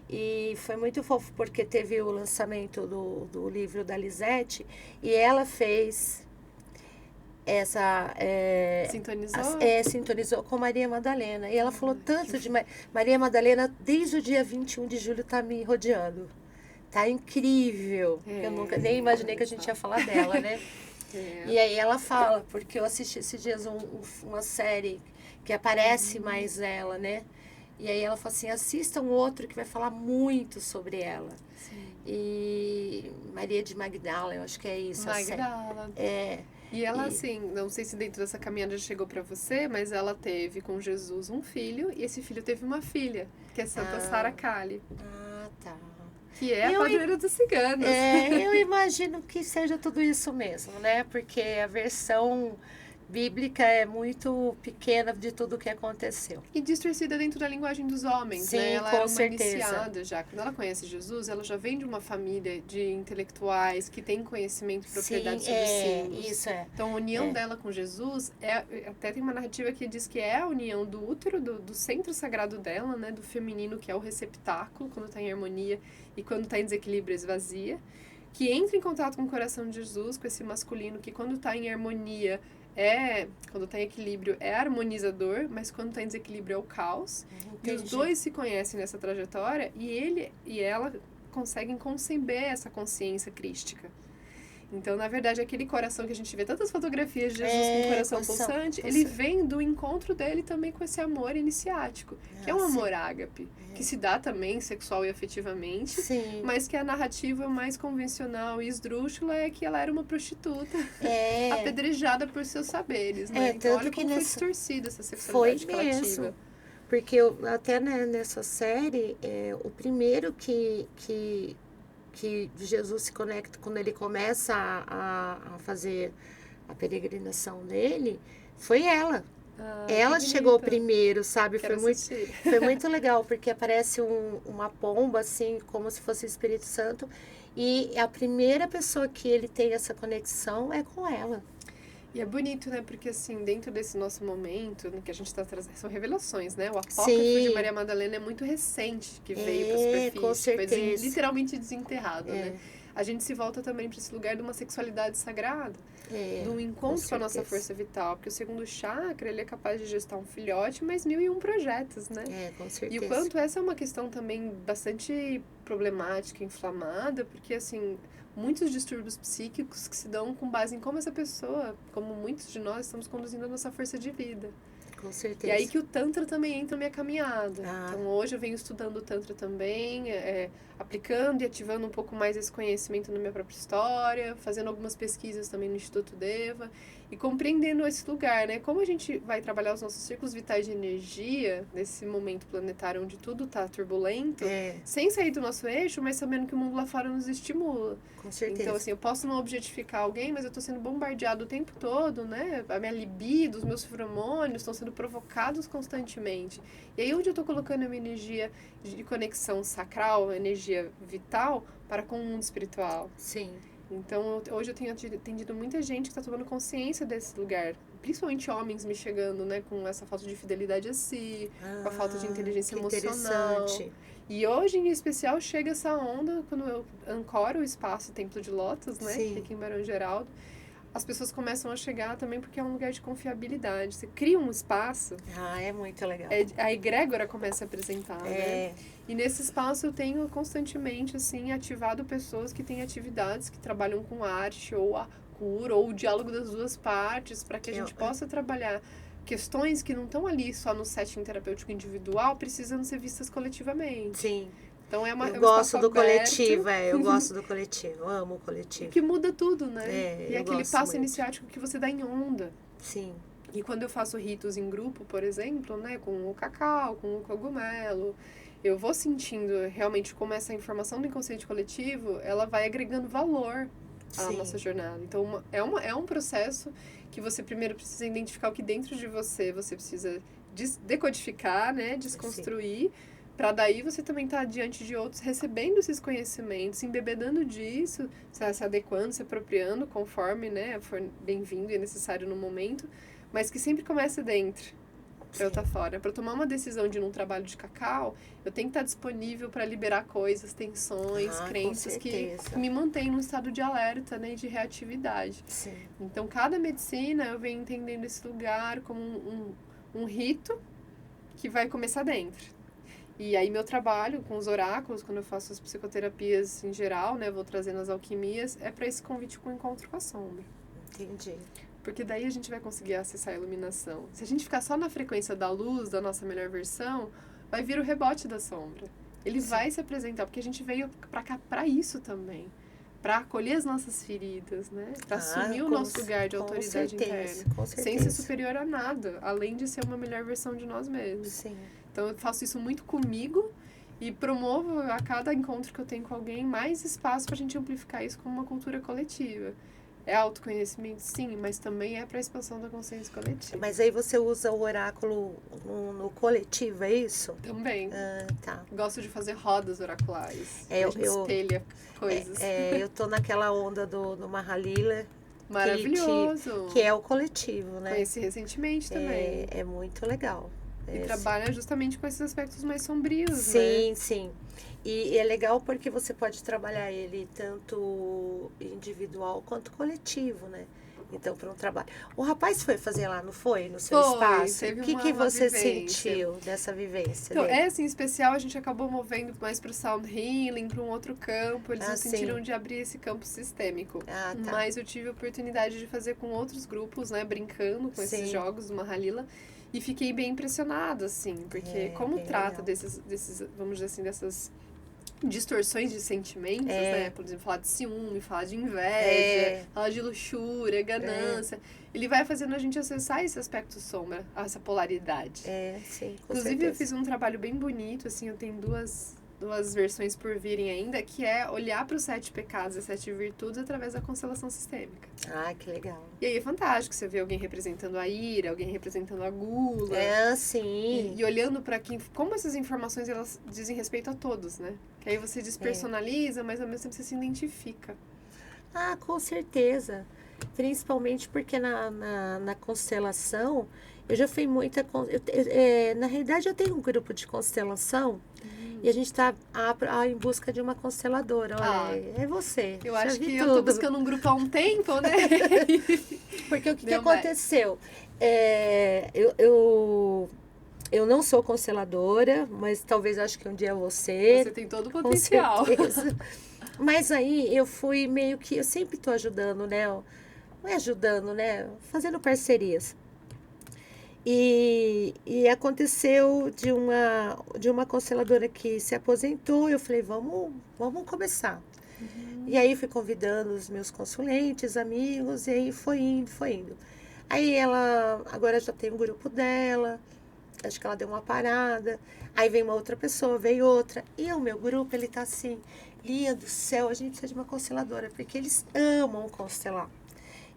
E foi muito fofo, porque teve o lançamento do livro da Lisete, e ela fez essa... sintonizou com Maria Madalena. E ela falou tanto de Maria Madalena, desde o dia 21 de julho tá me rodeando. Tá incrível. Eu nunca nem imaginei que a gente ia falar dela, né? E aí ela fala, porque eu assisti esses dias uma série que aparece mais ela, né? E aí ela fala assim, assistam outro que vai falar muito sobre ela. Sim. E Maria de Magdala, eu acho que é isso. Magdala. E ela, assim, não sei se dentro dessa caminhada já chegou pra você, mas ela teve com Jesus um filho, e esse filho teve uma filha, que é Santa Sara Kali. Tá. Que é a padroeira dos ciganos. Eu imagino que seja tudo isso mesmo, né? Porque a versão bíblica é muito pequena de tudo que aconteceu. E distorcida dentro da linguagem dos homens, Sim, né? Ela com era uma certeza. iniciada já. Quando ela conhece Jesus, ela já vem de uma família de intelectuais que tem conhecimento e propriedade sobre símbolos. Isso é. Então, a união dela com Jesus, até tem uma narrativa que diz que é a união do útero, do centro sagrado dela, né? Do feminino, que é o receptáculo, quando está em harmonia, e quando está em desequilíbrio, esvazia. Que entra em contato com o coração de Jesus, com esse masculino, que quando está em harmonia quando está em equilíbrio, é harmonizador, mas quando está em desequilíbrio é o caos. Entendi. E os dois se conhecem nessa trajetória e ele e ela conseguem conceber essa consciência crística. Então, na verdade, aquele coração que a gente vê tantas fotografias de Jesus com o coração pulsante, ele vem do encontro dele também com esse amor iniciático, que é um amor ágape, que se dá também sexual e afetivamente, mas que a narrativa mais convencional e esdrúxula é que ela era uma prostituta, apedrejada por seus saberes, né? Então, olha como foi distorcida essa sexualidade que ela ativa. Porque até nessa série, o primeiro que Jesus se conecta quando ele começa a fazer a peregrinação dele, foi ela. Ela chegou primeiro, sabe? Foi muito legal, porque aparece uma pomba, assim, como se fosse o Espírito Santo, e a primeira pessoa que ele tem essa conexão é com ela. E é bonito, né? Porque, assim, dentro desse nosso momento, no que a gente está trazendo, são revelações, né? O apócrifo de Maria Madalena é muito recente, que veio para a superfície. Com certeza. Foi literalmente desenterrado, né? A gente se volta também para esse lugar de uma sexualidade sagrada. De um encontro com a nossa força vital. Porque o segundo chakra, ele é capaz de gestar um filhote, mas 1001 projetos, né? Com certeza. E o quanto essa é uma questão também bastante problemática, inflamada, porque, assim, muitos distúrbios psíquicos que se dão com base em como essa pessoa, como muitos de nós, estamos conduzindo a nossa força de vida. Com certeza. E aí que o Tantra também entra na minha caminhada. Então, hoje eu venho estudando o Tantra também, aplicando e ativando um pouco mais esse conhecimento na minha própria história, fazendo algumas pesquisas também no Instituto Deva e compreendendo esse lugar, né? Como a gente vai trabalhar os nossos ciclos vitais de energia nesse momento planetário onde tudo está turbulento, sem sair do nosso eixo, mas sabendo que o mundo lá fora nos estimula. Com certeza. Então, assim, eu posso não objetificar alguém, mas eu estou sendo bombardeado o tempo todo, né? A minha libido, os meus feromônios estão sendo provocados constantemente. E aí, onde eu estou colocando a minha energia de conexão sacral, energia vital, para com o mundo espiritual? Sim. Então, hoje eu tenho atendido muita gente que está tomando consciência desse lugar. Principalmente homens me chegando, né? Com essa falta de fidelidade a si, com a falta de inteligência emocional. E hoje, em especial, chega essa onda quando eu ancoro o espaço Templo de Lótus, né? Que fica em Barão Geraldo. As pessoas começam a chegar também porque é um lugar de confiabilidade. Você cria um espaço. É muito legal. A egrégora começa a apresentar, né? E nesse espaço eu tenho constantemente, assim, ativado pessoas que têm atividades que trabalham com arte ou a cura ou o diálogo das duas partes para que a gente possa trabalhar questões que não estão ali só no setting terapêutico individual, precisam ser vistas coletivamente. Sim. Então eu gosto do coletivo, eu gosto do coletivo, eu amo o coletivo. Que muda tudo, né? E é aquele passo iniciático que você dá em onda. Sim. E quando eu faço ritos em grupo, por exemplo, né, com o cacau, com o cogumelo, eu vou sentindo realmente como essa informação do inconsciente coletivo, ela vai agregando valor à nossa jornada. Então, é um processo que você primeiro precisa identificar o que dentro de você precisa decodificar, né, desconstruir, para daí você também estar diante de outros, recebendo esses conhecimentos, se embebedando disso, se adequando, se apropriando conforme, né, for bem-vindo e necessário no momento, mas que sempre começa dentro, para eu estar fora. Para eu tomar uma decisão de ir num trabalho de cacau, eu tenho que estar disponível para liberar coisas, tensões, crenças que me mantêm num estado de alerta, né, e de reatividade. Sim. Então, cada medicina, eu venho entendendo esse lugar como um rito que vai começar dentro. E aí, meu trabalho com os oráculos, quando eu faço as psicoterapias em geral, né, vou trazendo as alquimias, é para esse convite com o encontro com a sombra. Entendi. Porque daí a gente vai conseguir acessar a iluminação. Se a gente ficar só na frequência da luz, da nossa melhor versão, vai vir o rebote da sombra. Ele vai se apresentar, porque a gente veio para cá para isso também. Para acolher as nossas feridas, né? Para assumir o nosso lugar de autoridade interna. Sem ser superior a nada, além de ser uma melhor versão de nós mesmos. Sim. Então, eu faço isso muito comigo e promovo a cada encontro que eu tenho com alguém mais espaço para a gente amplificar isso como uma cultura coletiva. É autoconhecimento, sim, mas também é para a expansão da consciência coletiva. Mas aí você usa o oráculo no coletivo, é isso? Também. Tá. Gosto de fazer rodas oraculares. É, a gente espelha coisas. Eu tô naquela onda do Mahalila. Maravilhoso. Que é o coletivo, né? Conheci recentemente também. É muito legal. E trabalha justamente com esses aspectos mais sombrios, sim, né? Sim. E é legal porque você pode trabalhar ele tanto individual quanto coletivo, né? Então, para um trabalho. O rapaz foi fazer lá, não foi? No seu espaço? O que você sentiu dessa vivência? Então, assim, especial, a gente acabou movendo mais para o sound healing, para um outro campo. Eles não sentiram de abrir esse campo sistêmico. Tá. Mas eu tive a oportunidade de fazer com outros grupos, né? Brincando com esses jogos do Mahalila. E fiquei bem impressionada, assim, porque como trata desses, vamos dizer assim, dessas distorções de sentimentos, né? Por exemplo, falar de ciúme, falar de inveja, falar de luxúria, ganância. Ele vai fazendo a gente acessar esse aspecto sombra, essa polaridade. Sim, com Inclusive, certeza. eu fiz um trabalho bem bonito, assim, eu tenho duas versões por virem ainda, que é olhar para os 7 pecados e 7 virtudes através da constelação sistêmica. Que legal. E aí é fantástico, você vê alguém representando a ira, alguém representando a gula. Sim. E olhando para como essas informações, elas dizem respeito a todos, né? Que aí você despersonaliza, mas ao mesmo tempo você se identifica. Com certeza. Principalmente porque na constelação, eu já fui muita... na realidade, eu tenho um grupo de constelação e a gente está em busca de uma consteladora. Olha, é você. Eu acho que eu tô buscando um grupo há um tempo, né? Porque o que aconteceu? Eu não sou consteladora, mas talvez acho que um dia eu vou ser. Você tem todo o potencial. Com certeza. Mas aí eu fui meio que... Eu sempre estou ajudando, né? Não é ajudando, né? Fazendo parcerias. E aconteceu de uma consteladora que se aposentou. Eu falei, vamos começar. E aí fui convidando os meus consulentes, amigos, e aí foi indo. Aí ela agora já tem um grupo dela, acho que ela deu uma parada. Aí vem uma outra pessoa, veio outra. E o meu grupo, ele tá assim, Lia do céu, a gente precisa de uma consteladora, porque eles amam constelar.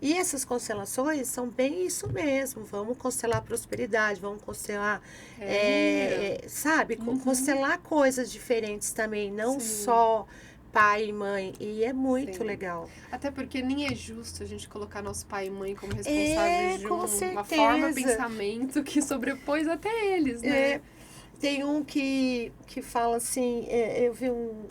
E essas constelações são bem isso mesmo. Vamos constelar prosperidade, vamos constelar, sabe? Constelar coisas diferentes também, não só pai e mãe. E é muito legal. Até porque nem é justo a gente colocar nosso pai e mãe como responsáveis de uma forma de pensamento que sobrepôs até eles, né? Tem um que fala assim, eu vi um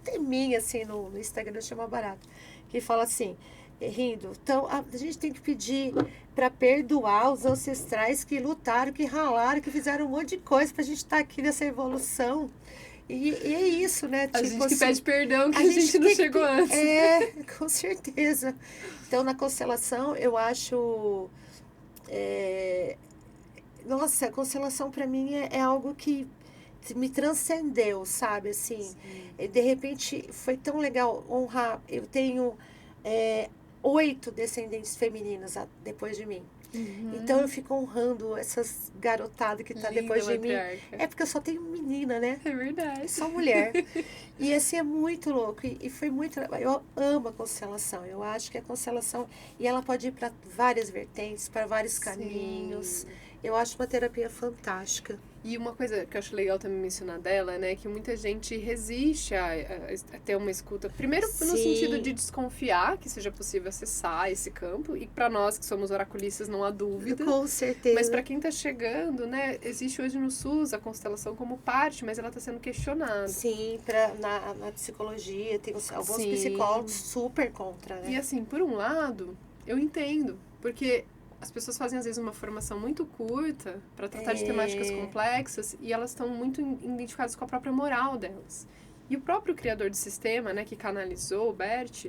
teminha assim no Instagram, chama Barato, que fala assim... Rindo. Então, a gente tem que pedir para perdoar os ancestrais que lutaram, que ralaram, que fizeram um monte de coisa para a gente estar aqui nessa evolução. E é isso, né? A gente que pede perdão que a gente não chegou antes. Com certeza. Então, na constelação, eu acho... Nossa, a constelação para mim é algo que me transcendeu, sabe? Assim, de repente, foi tão legal honrar. Eu tenho... 8 descendentes femininas depois de mim. Então eu fico honrando essas garotadas que tá depois de mim. É porque eu só tenho menina, né? É verdade. Só mulher. E assim é muito louco. E foi muito... Eu amo a constelação. Eu acho que a constelação... E ela pode ir para várias vertentes, para vários caminhos. Eu acho uma terapia fantástica. E uma coisa que eu acho legal também mencionar dela, né, que muita gente resiste a ter uma escuta, primeiro no sentido de desconfiar que seja possível acessar esse campo, e para nós que somos oraculistas não há dúvida. Com certeza. Mas para quem está chegando, né, existe hoje no SUS a constelação como parte, mas ela está sendo questionada. Sim, na psicologia, tem alguns psicólogos super contra, né? E assim, por um lado, eu entendo, porque... As pessoas fazem, às vezes, uma formação muito curta para tratar de temáticas complexas e elas estão muito identificadas com a própria moral delas. E o próprio criador do sistema, né, que canalizou o Bert,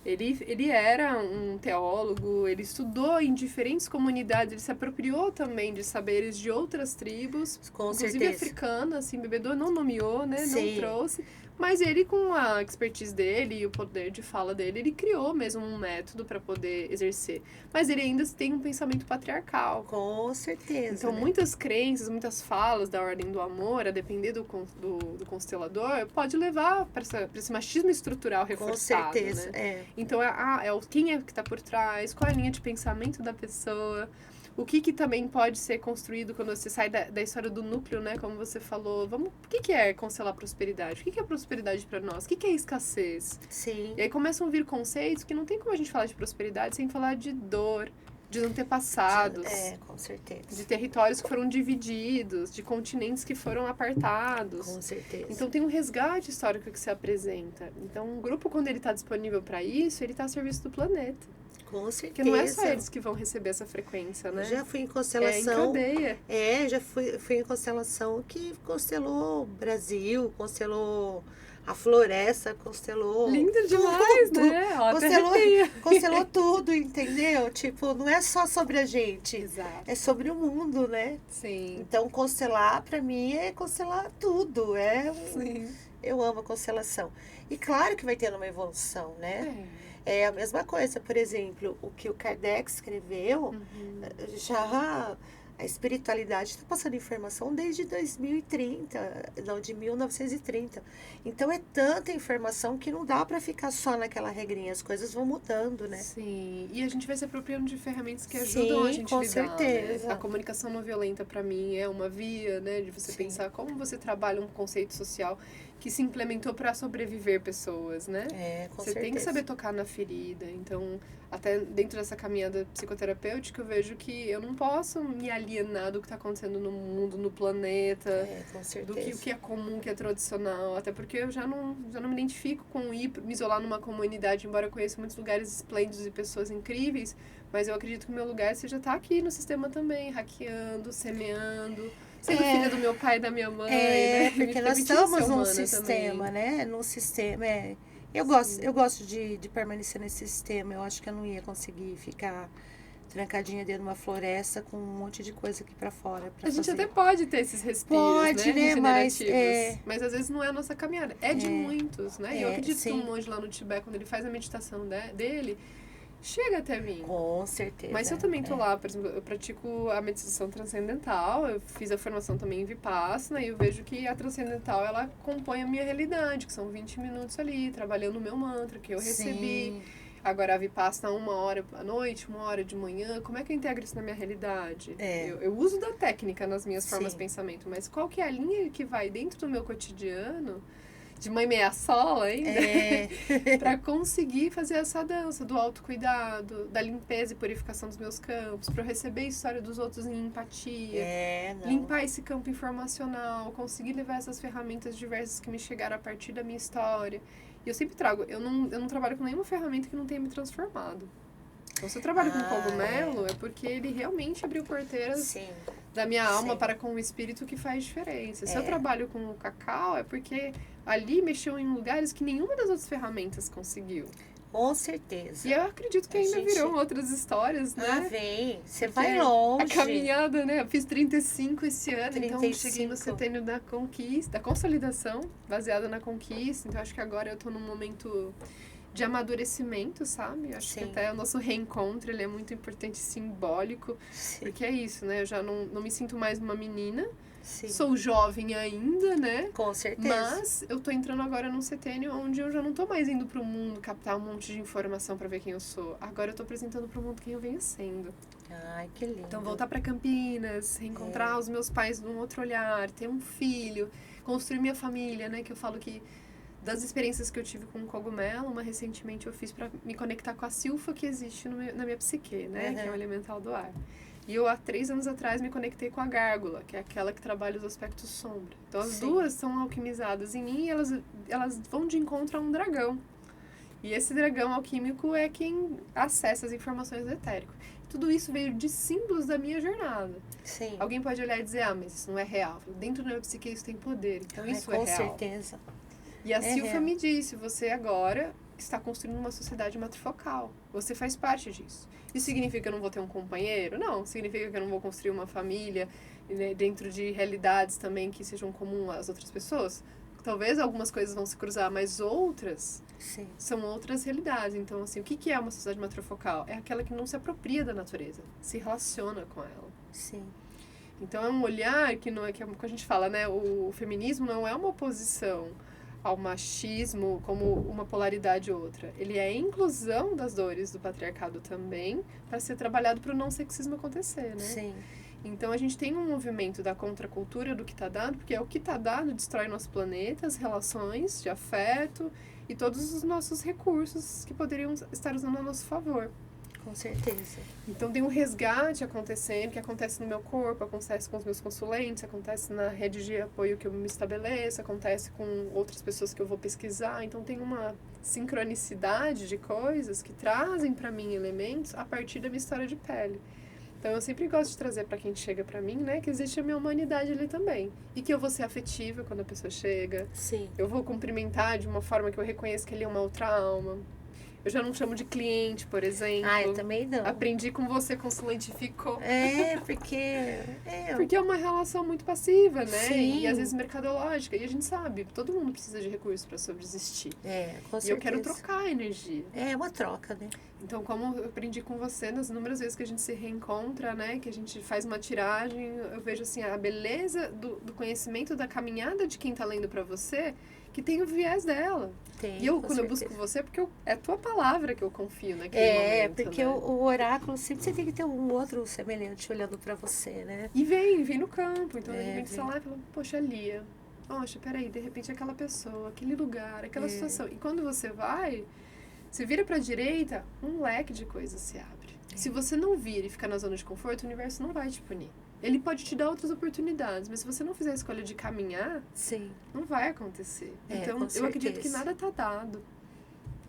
ele era um teólogo, ele estudou em diferentes comunidades, ele se apropriou também de saberes de outras tribos, inclusive africanas, assim, Bebedouro não nomeou, né, não trouxe, Mas ele, com a expertise dele e o poder de fala dele, ele criou mesmo um método para poder exercer. Mas ele ainda tem um pensamento patriarcal. Com certeza. Então, né? muitas crenças, muitas falas da ordem do amor, a depender do constelador, pode levar para esse machismo estrutural reforçado. Com certeza, né? Então, quem é que está por trás, qual é a linha de pensamento da pessoa. O que também pode ser construído quando você sai da história do núcleo, né? Como você falou. O que é constelar prosperidade? O que é prosperidade para nós? O que é escassez? Sim. E aí começam a vir conceitos que não tem como a gente falar de prosperidade sem falar de dor, de antepassados. Com certeza. De territórios que foram divididos, de continentes que foram apartados. Com certeza. Então tem um resgate histórico que se apresenta. Então o grupo, quando ele está disponível para isso, ele está a serviço do planeta. Com certeza. Porque não é só eles que vão receber essa frequência, né? Já fui em constelação. Em cadeia. Já fui em constelação que constelou o Brasil, constelou a floresta, constelou. Lindo demais, tudo. né? Constelou tudo, entendeu? Tipo, não é só sobre a gente. Exato. É sobre o mundo, né? Sim. Então, constelar, pra mim, é constelar tudo. Sim. Eu amo a constelação. E claro que vai tendo uma evolução, né? É a mesma coisa, por exemplo, o que o Kardec escreveu, já a espiritualidade está passando informação desde 2030, não, de 1930. Então é tanta informação que não dá para ficar só naquela regrinha, as coisas vão mudando, né? Sim, e a gente vai se apropriando de ferramentas que ajudam a gente a lidar, certeza. Né? A comunicação não violenta, para mim, é uma via, né, de você pensar como você trabalha um conceito social que se implementou para sobreviver pessoas, né? Com Você certeza. tem que saber tocar na ferida. Então, até dentro dessa caminhada psicoterapêutica, eu vejo que eu não posso me alienar do que está acontecendo no mundo, no planeta, com certeza. do que é comum, que é tradicional. Até porque eu já não me identifico com me isolar numa comunidade, embora eu conheça muitos lugares esplêndidos e pessoas incríveis, mas eu acredito que o meu lugar seja estar aqui no sistema também, hackeando, semeando, sendo filha do meu pai e da minha mãe, né? Porque nós estamos num sistema, também. Né? Num sistema, Eu gosto de permanecer nesse sistema. Eu acho que eu não ia conseguir ficar trancadinha dentro de uma floresta com um monte de coisa aqui pra fora. A gente até pode ter esses respiros, né? Mas às vezes não é a nossa caminhada. É de muitos, né? E eu acredito que um monge lá no Tibete, quando ele faz a meditação dele, chega até mim. Com certeza. Mas se eu também tô lá, por exemplo, eu pratico a meditação transcendental, eu fiz a formação também em Vipassana, e eu vejo que a transcendental, ela compõe a minha realidade, que são 20 minutos ali, trabalhando o meu mantra, que eu recebi. Agora, a Vipassana, 1 hora à noite, 1 hora de manhã, como é que eu integro isso na minha realidade? Eu uso da técnica nas minhas formas de pensamento, mas qual que é a linha que vai dentro do meu cotidiano, de mãe meia sola ainda, para conseguir fazer essa dança do autocuidado, da limpeza e purificação dos meus campos, para eu receber a história dos outros em empatia, limpar esse campo informacional, conseguir levar essas ferramentas diversas que me chegaram a partir da minha história. E eu sempre trago, eu não trabalho com nenhuma ferramenta que não tenha me transformado. Então, se eu trabalho com cogumelo, é porque ele realmente abriu porteiras da minha alma para com o espírito que faz diferença. Se eu trabalho com o cacau, é porque ali mexeu em lugares que nenhuma das outras ferramentas conseguiu. Com certeza. E eu acredito que ainda virão outras histórias, né? Vem. Você vai longe. A caminhada, né? Eu fiz 35 esse ano, 35. Então cheguei no centênio da conquista, da consolidação, baseada na conquista. Então acho que agora eu tô num momento de amadurecimento, sabe? Acho que até o nosso reencontro, ele é muito importante e simbólico. Porque é isso, né? Eu já não me sinto mais uma menina. Sou jovem ainda, né? Com certeza. Mas eu tô entrando agora num setênio onde eu já não tô mais indo pro mundo captar um monte de informação pra ver quem eu sou. Agora eu tô apresentando pro mundo quem eu venho sendo. Ai, que lindo. Então voltar pra Campinas, reencontrar os meus pais num outro olhar, ter um filho, construir minha família, né? Que eu falo que das experiências que eu tive com o cogumelo, uma recentemente eu fiz pra me conectar com a silfa que existe na minha psique, né? Que é o elemental do ar. E eu, há 3 anos atrás, me conectei com a gárgula, que é aquela que trabalha os aspectos sombra. Então, as duas são alquimizadas em mim e elas vão de encontro a um dragão. E esse dragão alquímico é quem acessa as informações do etérico. Tudo isso veio de símbolos da minha jornada. Alguém pode olhar e dizer, mas isso não é real. Dentro da minha psique isso tem poder, então isso é real. Com certeza. E a Silfa me disse, você agora está construindo uma sociedade matrifocal. Você faz parte disso. Isso significa que eu não vou ter um companheiro? Não. Significa que eu não vou construir uma família, né, dentro de realidades também que sejam comuns às outras pessoas? talvez algumas coisas vão se cruzar, mas outras Sim. são outras realidades. Então, assim, o que é uma sociedade matrifocal? É aquela que não se apropria da natureza, se relaciona com ela. Sim. Então, é um olhar que não é que a gente fala, né? O feminismo não é uma oposição ao machismo como uma polaridade ou outra. Ele é a inclusão das dores do patriarcado também para ser trabalhado para o não sexismo acontecer, né? Sim. Então, a gente tem um movimento da contracultura do que está dado, porque é o que está dado destrói nosso planeta, as relações de afeto e todos os nossos recursos que poderiam estar usando a nosso favor. Com certeza. Então, tem um resgate acontecendo, que acontece no meu corpo, acontece com os meus consulentes, acontece na rede de apoio que eu me estabeleço, acontece com outras pessoas que eu vou pesquisar. Então, tem uma sincronicidade de coisas que trazem para mim elementos a partir da minha história de pele. Então, eu sempre gosto de trazer para quem chega para mim, né, que existe a minha humanidade ali também. E que eu vou ser afetiva quando a pessoa chega. Sim. Eu vou cumprimentar de uma forma que eu reconheço que ele é uma outra alma. Eu já não chamo de cliente, por exemplo. Ah, eu também não. Aprendi com você, consulentificou. Porque é uma relação muito passiva, né? Sim. E às vezes mercadológica. E a gente sabe, todo mundo precisa de recursos para subsistir. Com certeza. E eu quero trocar a energia. É uma troca, né? Então, como eu aprendi com você, nas inúmeras vezes que a gente se reencontra, né? Que a gente faz uma tiragem, eu vejo assim, a beleza do conhecimento, da caminhada de quem tá lendo para você, que tem o viés dela. Tem, e eu, com quando certeza. eu busco você, porque é a tua palavra que eu confio naquele momento, porque né? o oráculo sempre você tem que ter um outro semelhante olhando pra você, né? E vem no campo. Então, de repente, você vem. tá lá e fala, poxa, Lia, poxa, peraí, de repente aquela pessoa, aquele lugar, aquela situação. E quando você vai, você vira pra direita, um leque de coisas se abre. Se você não vira e ficar na zona de conforto, o universo não vai te punir. Ele pode te dar outras oportunidades, mas se você não fizer a escolha de caminhar, Sim. não vai acontecer. Então, com eu acredito certeza. que nada tá dado.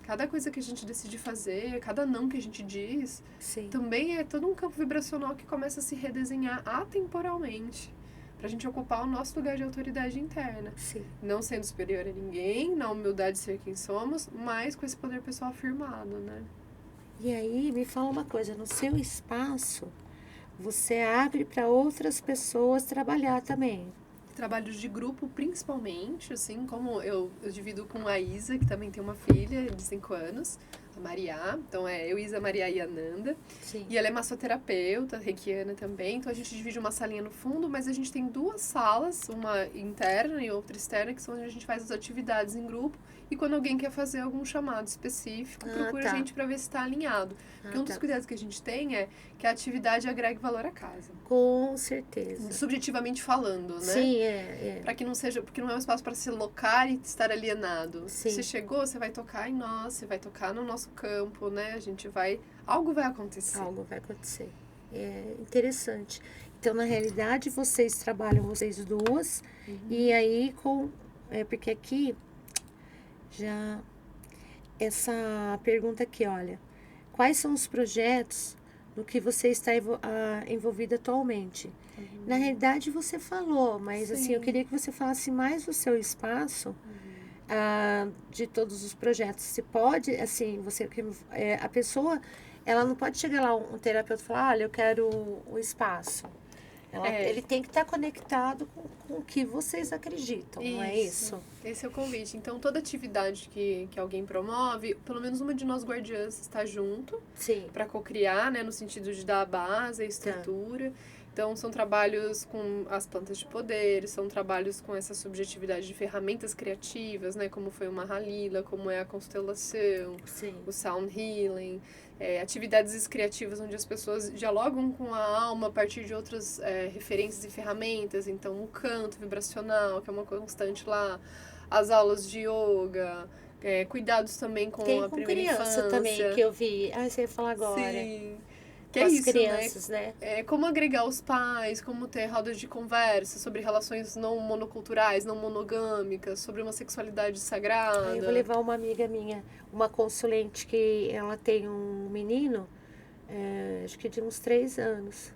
Cada coisa que a gente decide fazer, cada não que a gente diz, Sim. também é todo um campo vibracional que começa a se redesenhar atemporalmente, pra gente ocupar o nosso lugar de autoridade interna. Sim. Não sendo superior a ninguém, na humildade de ser quem somos, mas com esse poder pessoal afirmado, né? E aí, me fala uma coisa, no seu espaço, você abre para outras pessoas trabalhar também. Trabalhos de grupo, principalmente, assim, como eu divido com a Isa, que também tem uma filha de 5 anos, a Mariá. Então, eu, Isa, Mariá e Ananda. Sim. E ela é massoterapeuta, reikiana também. Então, a gente divide uma salinha no fundo, mas a gente tem 2 salas, uma interna e outra externa, que são onde a gente faz as atividades em grupo. E quando alguém quer fazer algum chamado específico, procura a gente para ver se está alinhado. Porque um dos cuidados que a gente tem é que a atividade agregue valor à casa. Com certeza. Subjetivamente falando, né? Sim, Para que não seja, porque não é um espaço para se locar e estar alienado. Sim. Você chegou, você vai tocar em nós, você vai tocar no nosso campo, né? A gente vai, algo vai acontecer. Algo vai acontecer. É interessante. Então, na realidade, vocês trabalham, vocês duas, e aí porque aqui já essa pergunta aqui, olha, quais são os projetos no que você está envolvida atualmente? Na realidade, você falou, mas assim, eu queria que você falasse mais do seu espaço, de todos os projetos. Você pode, assim, a pessoa, ela não pode chegar lá, um terapeuta, e falar, olha, eu quero o espaço. Ele tem que estar conectado com o que vocês acreditam, não é isso? Esse é o convite. Então, toda atividade que alguém promove, pelo menos uma de nós guardiãs está junto. Sim. Para cocriar, né? No sentido de dar a base, a estrutura. Então, são trabalhos com as plantas de poder, são trabalhos com essa subjetividade de ferramentas criativas, né? Como foi o Mahalila, como é a constelação, o Sound Healing. Atividades criativas onde as pessoas dialogam com a alma a partir de outras referências e ferramentas. Então, o canto vibracional, que é uma constante lá, as aulas de yoga, cuidados também com a primeira infância. Tem com criança também, que eu vi. Você ia falar agora. Sim. Que é isso, crianças, né? Como agregar os pais, como ter rodas de conversa sobre relações não monoculturais, não monogâmicas, sobre uma sexualidade sagrada. Eu vou levar uma amiga minha, uma consulente, que ela tem um menino, acho que de uns 3 anos.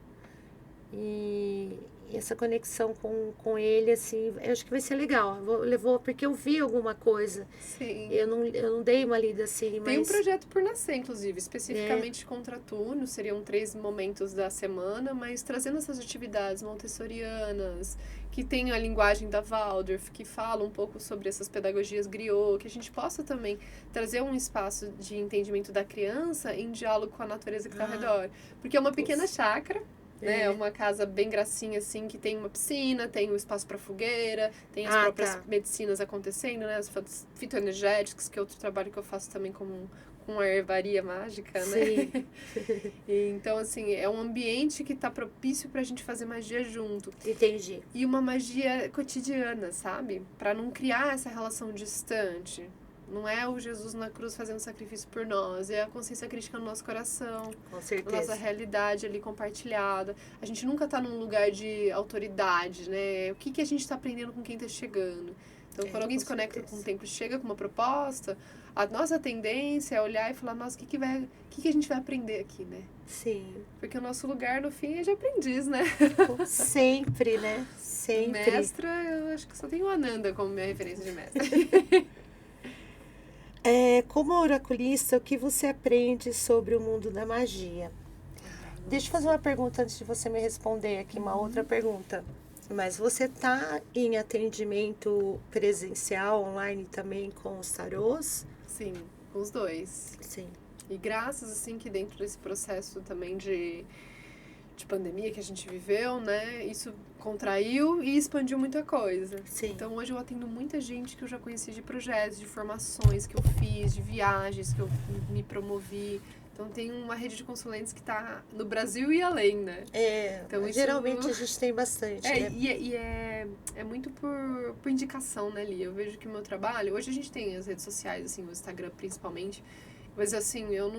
E E essa conexão com ele, assim, eu acho que vai ser legal. Levou, porque eu vi alguma coisa. Sim. Eu não dei uma lida assim, Tem um mas... projeto por nascer, inclusive, especificamente contraturno, seriam 3 momentos da semana, mas trazendo essas atividades montessorianas, que tem a linguagem da Waldorf, que fala um pouco sobre essas pedagogias griot, que a gente possa também trazer um espaço de entendimento da criança em diálogo com a natureza que está ao redor. Porque é uma pequena chácara, né? É uma casa bem gracinha, assim, que tem uma piscina, tem um espaço para fogueira, tem as próprias medicinas acontecendo, né? As fitoenergéticos, que é outro trabalho que eu faço também com a herbaria mágica, né? Sim. Então, assim, é um ambiente que tá propício pra gente fazer magia junto. Entendi. E uma magia cotidiana, sabe? Pra não criar essa relação distante. Não é o Jesus na cruz fazendo sacrifício por nós, é a consciência crítica no nosso coração. Com certeza. A nossa realidade ali compartilhada. A gente nunca tá num lugar de autoridade, né? O que a gente tá aprendendo com quem tá chegando? Então, quando alguém se conecta com o templo e chega com uma proposta, a nossa tendência é olhar e falar, nossa, o que a gente vai aprender aqui, né? Sim. Porque o nosso lugar, no fim, é de aprendiz, né? Sempre, né? Sempre. Mestra, eu acho que só tenho o Ananda como minha referência de mestre. Como oraculista, o que você aprende sobre o mundo da magia? Deixa eu fazer uma pergunta antes de você me responder aqui, uma outra pergunta. Mas você está em atendimento presencial, online também com os tarôs? Sim, com os dois. Sim. E graças, assim, que dentro desse processo também de pandemia que a gente viveu, né, isso contraiu e expandiu muita coisa. Sim. Então, hoje eu atendo muita gente que eu já conheci de projetos, de formações que eu fiz, de viagens que eu me promovi. Então, tem uma rede de consulentes que está no Brasil e além, né? Então, geralmente a gente tem bastante, né? E é muito por indicação, né, Lia? Eu vejo que o meu trabalho... Hoje a gente tem as redes sociais, assim, o Instagram principalmente, mas, assim, eu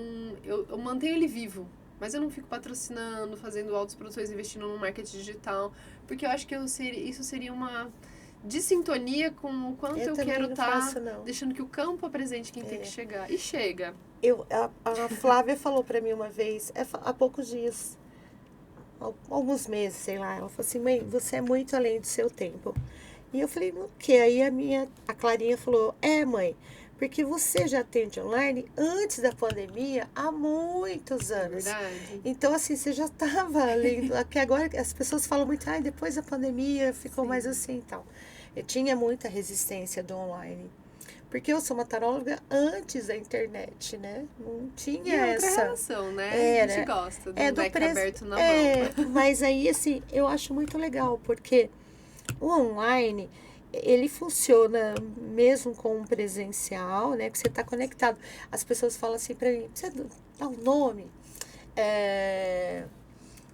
mantenho ele vivo. Mas eu não fico patrocinando, fazendo altas produções, investindo no marketing digital, porque eu acho que isso seria uma dissintonia com o quanto eu quero estar deixando que o campo apresente quem tem que chegar. E chega. A Flávia falou pra mim uma vez, há poucos dias, alguns meses, sei lá, ela falou assim, mãe, você é muito além do seu tempo. E eu falei, o quê? Aí a Clarinha falou, mãe, porque você já atende online antes da pandemia há muitos anos. Verdade. Então, assim, você já estava lendo. Que agora as pessoas falam muito, depois da pandemia ficou mais assim e tal. Eu tinha muita resistência do online. Porque eu sou uma taróloga antes da internet, né? Não tinha essa. Outra relação, né? A gente gosta do deck aberto na mão. Mas aí, assim, eu acho muito legal, porque o online... ele funciona mesmo com um presencial, né? Que você está conectado. As pessoas falam assim para mim, precisa dar um nome,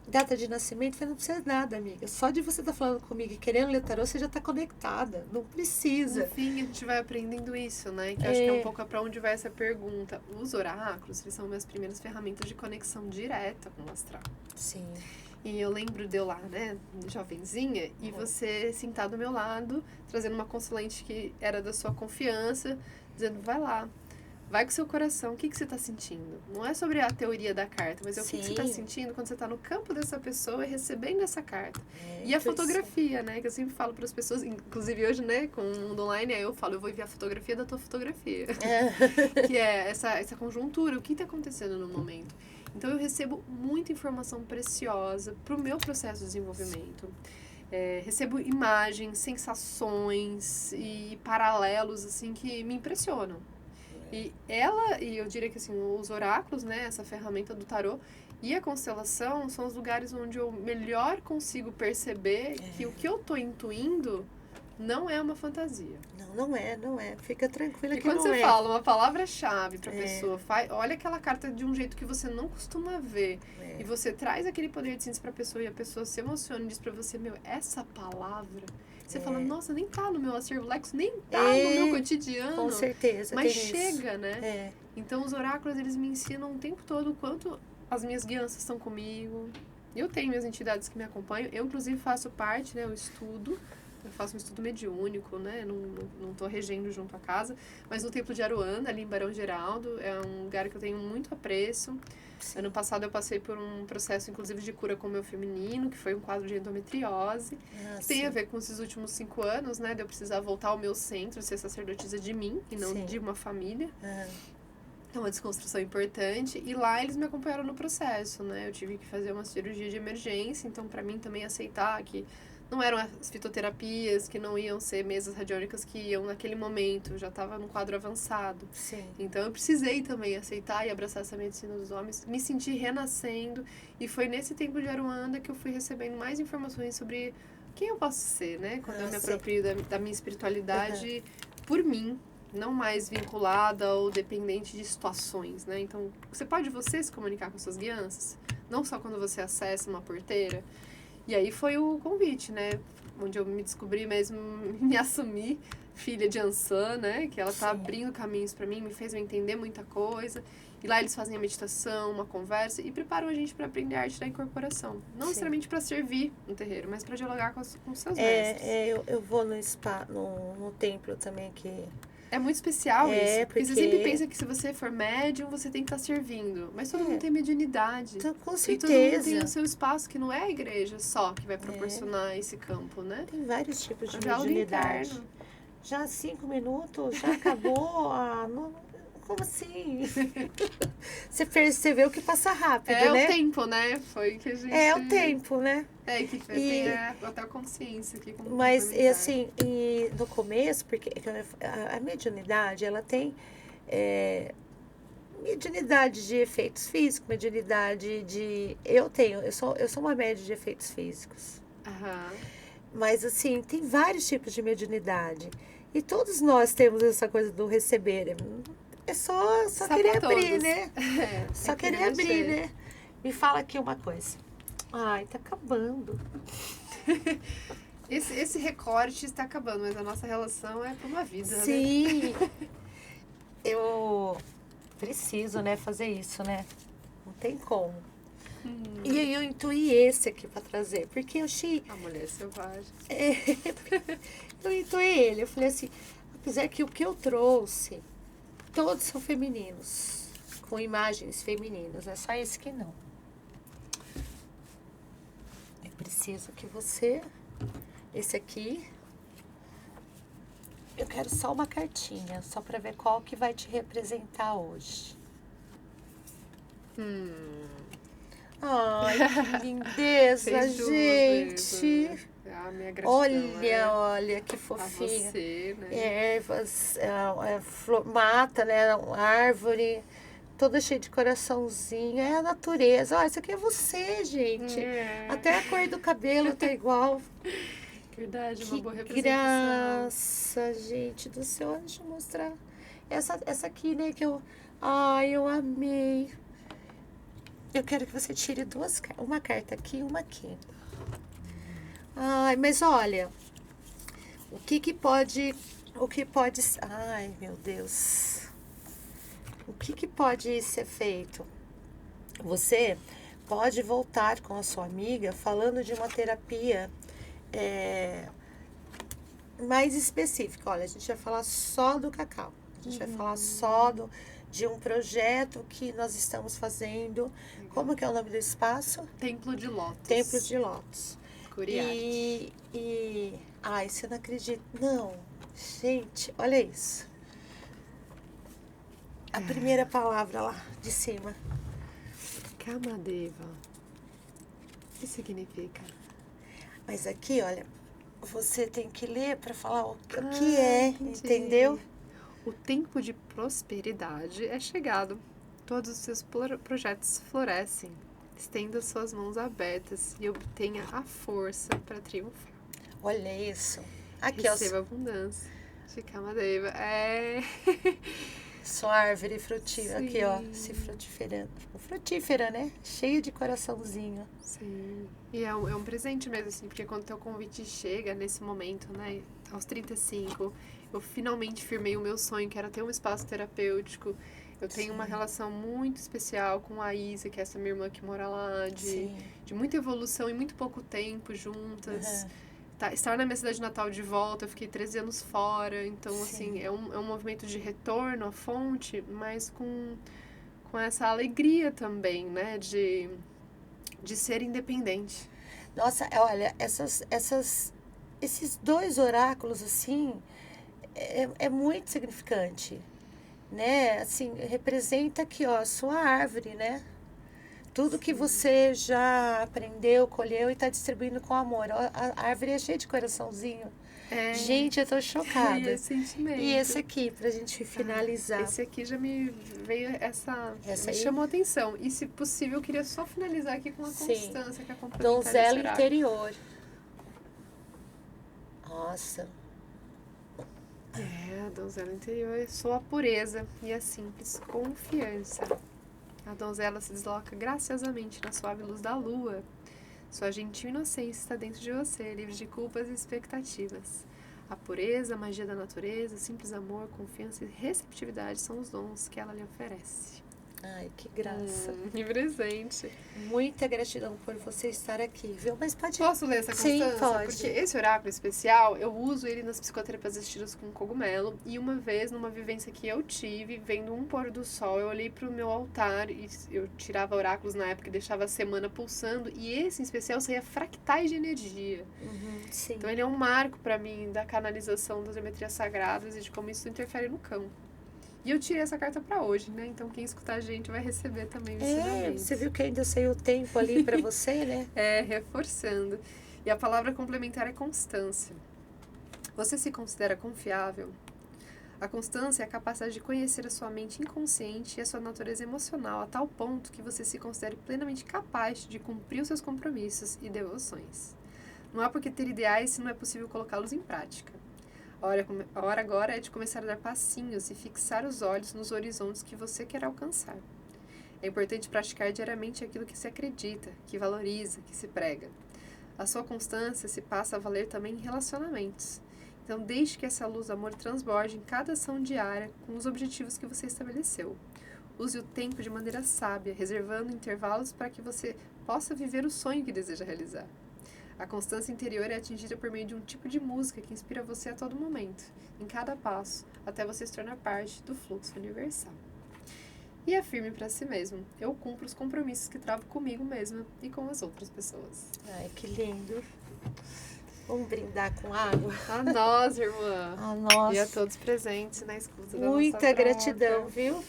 data de nascimento. Eu falei, não precisa nada, amiga. Só de você estar falando comigo e querendo ler tarô, você já está conectada. Não precisa. No fim, a gente vai aprendendo isso, né? Que acho que é um pouco para onde vai essa pergunta. Os oráculos, eles são minhas primeiras ferramentas de conexão direta com o astral. Sim. E eu lembro de eu lá, né, jovenzinha, e você sentado do meu lado, trazendo uma consulente que era da sua confiança, dizendo, vai lá, vai com o seu coração, o que você está sentindo? Não é sobre a teoria da carta, mas é o que você está sentindo quando você está no campo dessa pessoa e recebendo essa carta. E a fotografia, né, que eu sempre falo para as pessoas, inclusive hoje, né, com o mundo online, aí eu falo, eu vou enviar a fotografia da tua fotografia. Que é essa conjuntura, o que está acontecendo no momento. Então, eu recebo muita informação preciosa para o meu processo de desenvolvimento. Recebo imagens, sensações e paralelos, assim, que me impressionam. E eu diria que, assim, os oráculos, né, essa ferramenta do tarô e a constelação são os lugares onde eu melhor consigo perceber que o que eu tô intuindo não é uma fantasia. Não é. Fica tranquila que não é. E quando você fala uma palavra-chave pra pessoa, olha aquela carta de um jeito que você não costuma ver, e você traz aquele poder de síntese pra pessoa, e a pessoa se emociona e diz pra você, essa palavra... Você fala, nossa, nem tá no meu acervo Lexo, nem tá no meu cotidiano. Com certeza. Mas chega, né? Então, os oráculos, eles me ensinam o tempo todo o quanto as minhas guianças estão comigo. Eu tenho minhas entidades que me acompanham. Eu, inclusive, faço parte, né? Eu estudo Eu faço um estudo mediúnico, né? Não tô regendo junto à casa. Mas no Templo de Aruanda, ali em Barão Geraldo, é um lugar que eu tenho muito apreço. Sim. Ano passado eu passei por um processo, inclusive, de cura com o meu feminino, que foi um quadro de endometriose. Que tem a ver com esses últimos 5 anos, né? De eu precisar voltar ao meu centro, ser sacerdotisa de mim, e não de uma família. É uma desconstrução importante. E lá eles me acompanharam no processo, né? Eu tive que fazer uma cirurgia de emergência. Então, para mim também aceitar que não eram as fitoterapias, que não iam ser mesas radiônicas que iam naquele momento. Eu já estava num quadro avançado. Sim. Então, eu precisei também aceitar e abraçar essa medicina dos homens. Me senti renascendo. E foi nesse tempo de Aruanda que eu fui recebendo mais informações sobre quem eu posso ser, né? Quando eu me aproprio da minha espiritualidade por mim. Não mais vinculada ou dependente de situações, né? Então, você se comunicar com suas guianças, não só quando você acessa uma porteira. E aí foi o convite, né? Onde eu me descobri mesmo, me assumi filha de Ansan, né? Que ela tá abrindo caminhos para mim, me fez me entender muita coisa. E lá eles fazem a meditação, uma conversa e preparam a gente para aprender a arte da incorporação. Não necessariamente para servir no terreiro, mas para dialogar com seus mestres. Eu vou no spa, no templo também que... É muito especial isso. Porque você sempre pensa que se você for médium, você tem que estar servindo. Mas todo mundo tem mediunidade. Então, com certeza. E todo mundo tem o seu espaço, que não é a igreja só que vai proporcionar esse campo, né? Tem vários tipos de já mediunidade. Já 5 minutos, já acabou. Como assim? Você percebeu que passa rápido, né? É o tempo, né? Foi que a gente... É o tempo, né? Que tem até a consciência aqui. Mas, e no começo, porque a mediunidade, ela tem mediunidade de efeitos físicos, mediunidade de... Eu sou uma médium de efeitos físicos. Mas, assim, tem vários tipos de mediunidade. E todos nós temos essa coisa do receber. É só querer abrir, né? Só querer abrir, né? Me fala aqui uma coisa. Ai, tá acabando. Esse recorte está acabando, mas a nossa relação é por uma vida, Sim. Né? Eu preciso, né, fazer isso, né? Não tem como. E eu intuí esse aqui pra trazer, porque eu achei... A mulher selvagem. Eu intuí ele, eu falei assim, apesar que o que eu trouxe, todos são femininos, com imagens femininas, é só esse que não. Eu preciso que você, esse aqui, eu quero só uma cartinha, só pra ver qual que vai te representar hoje. Ai, que lindeza, gente. Minha gratidão, olha que fofinha. A você, né? Ervas, mata, né? Árvore, toda cheia de coraçãozinho. É a natureza. Olha, isso aqui é você, gente. Até a cor do cabelo tá igual. Verdade, que uma boa representação. Graça, gente do céu. Deixa eu mostrar. Essa aqui, né, que eu amei. Eu quero que você tire uma carta aqui e uma aqui. Ai, mas olha, o que pode, ai, meu Deus, o que pode ser feito? Você pode voltar com a sua amiga falando de uma terapia mais específica. Olha, a gente vai falar só do cacau, a gente vai falar só de um projeto que nós estamos fazendo. Como que é o nome do espaço? Templo de Lótus. Templo de Lótus. Curiarte. Ai, você não acredita. Não, gente, olha isso. A primeira palavra lá, de cima. Kamadeva. O que significa? Mas aqui, olha, você tem que ler para falar o que é, entendeu? O tempo de prosperidade é chegado. Todos os seus projetos florescem. Estenda suas mãos abertas e obtenha a força para triunfar. Olha isso. Aqui, receba abundância de Kamadeva. Sua árvore frutífera. Sim. Aqui, ó, se frutiferando. Frutífera, né? Cheia de coraçãozinho. Sim. E é um presente mesmo, assim, porque quando teu convite chega nesse momento, né? Aos 35, eu finalmente firmei o meu sonho, que era ter um espaço terapêutico. Eu tenho uma relação muito especial com a Isa, que é essa minha irmã que mora lá, de muita evolução em muito pouco tempo juntas. estar na minha cidade natal de volta. Eu fiquei 13 anos fora, então, Sim. assim, é um movimento de retorno à fonte, mas com essa alegria também, né, de ser independente. Nossa, olha, esses dois oráculos, assim, é muito significante, né? Assim, representa aqui, ó, a sua árvore, né? Tudo que você já aprendeu, colheu e está distribuindo com amor. Ó, a árvore é cheia de coraçãozinho. É, Gente, eu tô chocada. é sentimento. E esse aqui, pra gente finalizar. Esse aqui já me veio Essa me aí? chamou a atenção. E, se possível, eu queria só finalizar aqui com a Sim. constância, que é complementar Donzela esse oráculo. interior. Nossa. É, a donzela interior. Sou a pureza e a simples confiança. A donzela se desloca graciosamente na suave luz da lua. Sua gentil inocência está dentro de você, livre de culpas e expectativas. A pureza, a magia da natureza, simples amor, confiança e receptividade são os dons que ela lhe oferece. Ai, que graça. Que presente. Muita gratidão por você estar aqui, viu? Mas pode... Posso ler essa Sim, constância? pode. Porque esse oráculo especial, eu uso ele nas psicoterapias assistidas com cogumelo. E uma vez, numa vivência que eu tive, vendo um pôr do sol, eu olhei pro meu altar e eu tirava oráculos na época e deixava a semana pulsando. E esse em especial saía fractais de energia. Sim. Então ele é um marco pra mim da canalização das geometrias sagradas e de como isso interfere no campo. E eu tirei essa carta pra hoje, né? Então quem escutar a gente vai receber também o ensinamento. Você viu que ainda saiu o tempo ali pra você, né? Reforçando. E a palavra complementar é constância. Você se considera confiável? A constância é a capacidade de conhecer a sua mente inconsciente e a sua natureza emocional a tal ponto que você se considere plenamente capaz de cumprir os seus compromissos e devoções. Não há por que ter ideais se não é possível colocá-los em prática. A hora agora é de começar a dar passinhos e fixar os olhos nos horizontes que você quer alcançar. É importante praticar diariamente aquilo que se acredita, que valoriza, que se prega. A sua constância se passa a valer também em relacionamentos. Então, deixe que essa luz do amor transborde em cada ação diária com os objetivos que você estabeleceu. Use o tempo de maneira sábia, reservando intervalos para que você possa viver o sonho que deseja realizar. A constância interior é atingida por meio de um tipo de música que inspira você a todo momento, em cada passo, até você se tornar parte do fluxo universal. E afirme para si mesmo: eu cumpro os compromissos que travo comigo mesma e com as outras pessoas. Ai, que lindo. Vamos brindar com água? A nós, irmã. A nós. E a todos presentes na escuta da Muita nossa gratidão, troca. viu?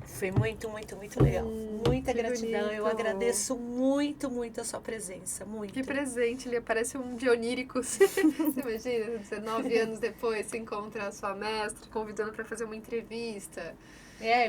Foi muito, muito, muito legal. Muita que gratidão. bonito. Eu agradeço muito, muito a sua presença. Muito. Que presente, ele parece um dionírico. Você imagina, 19 anos depois, se encontra a sua mestra convidando para fazer uma entrevista. É,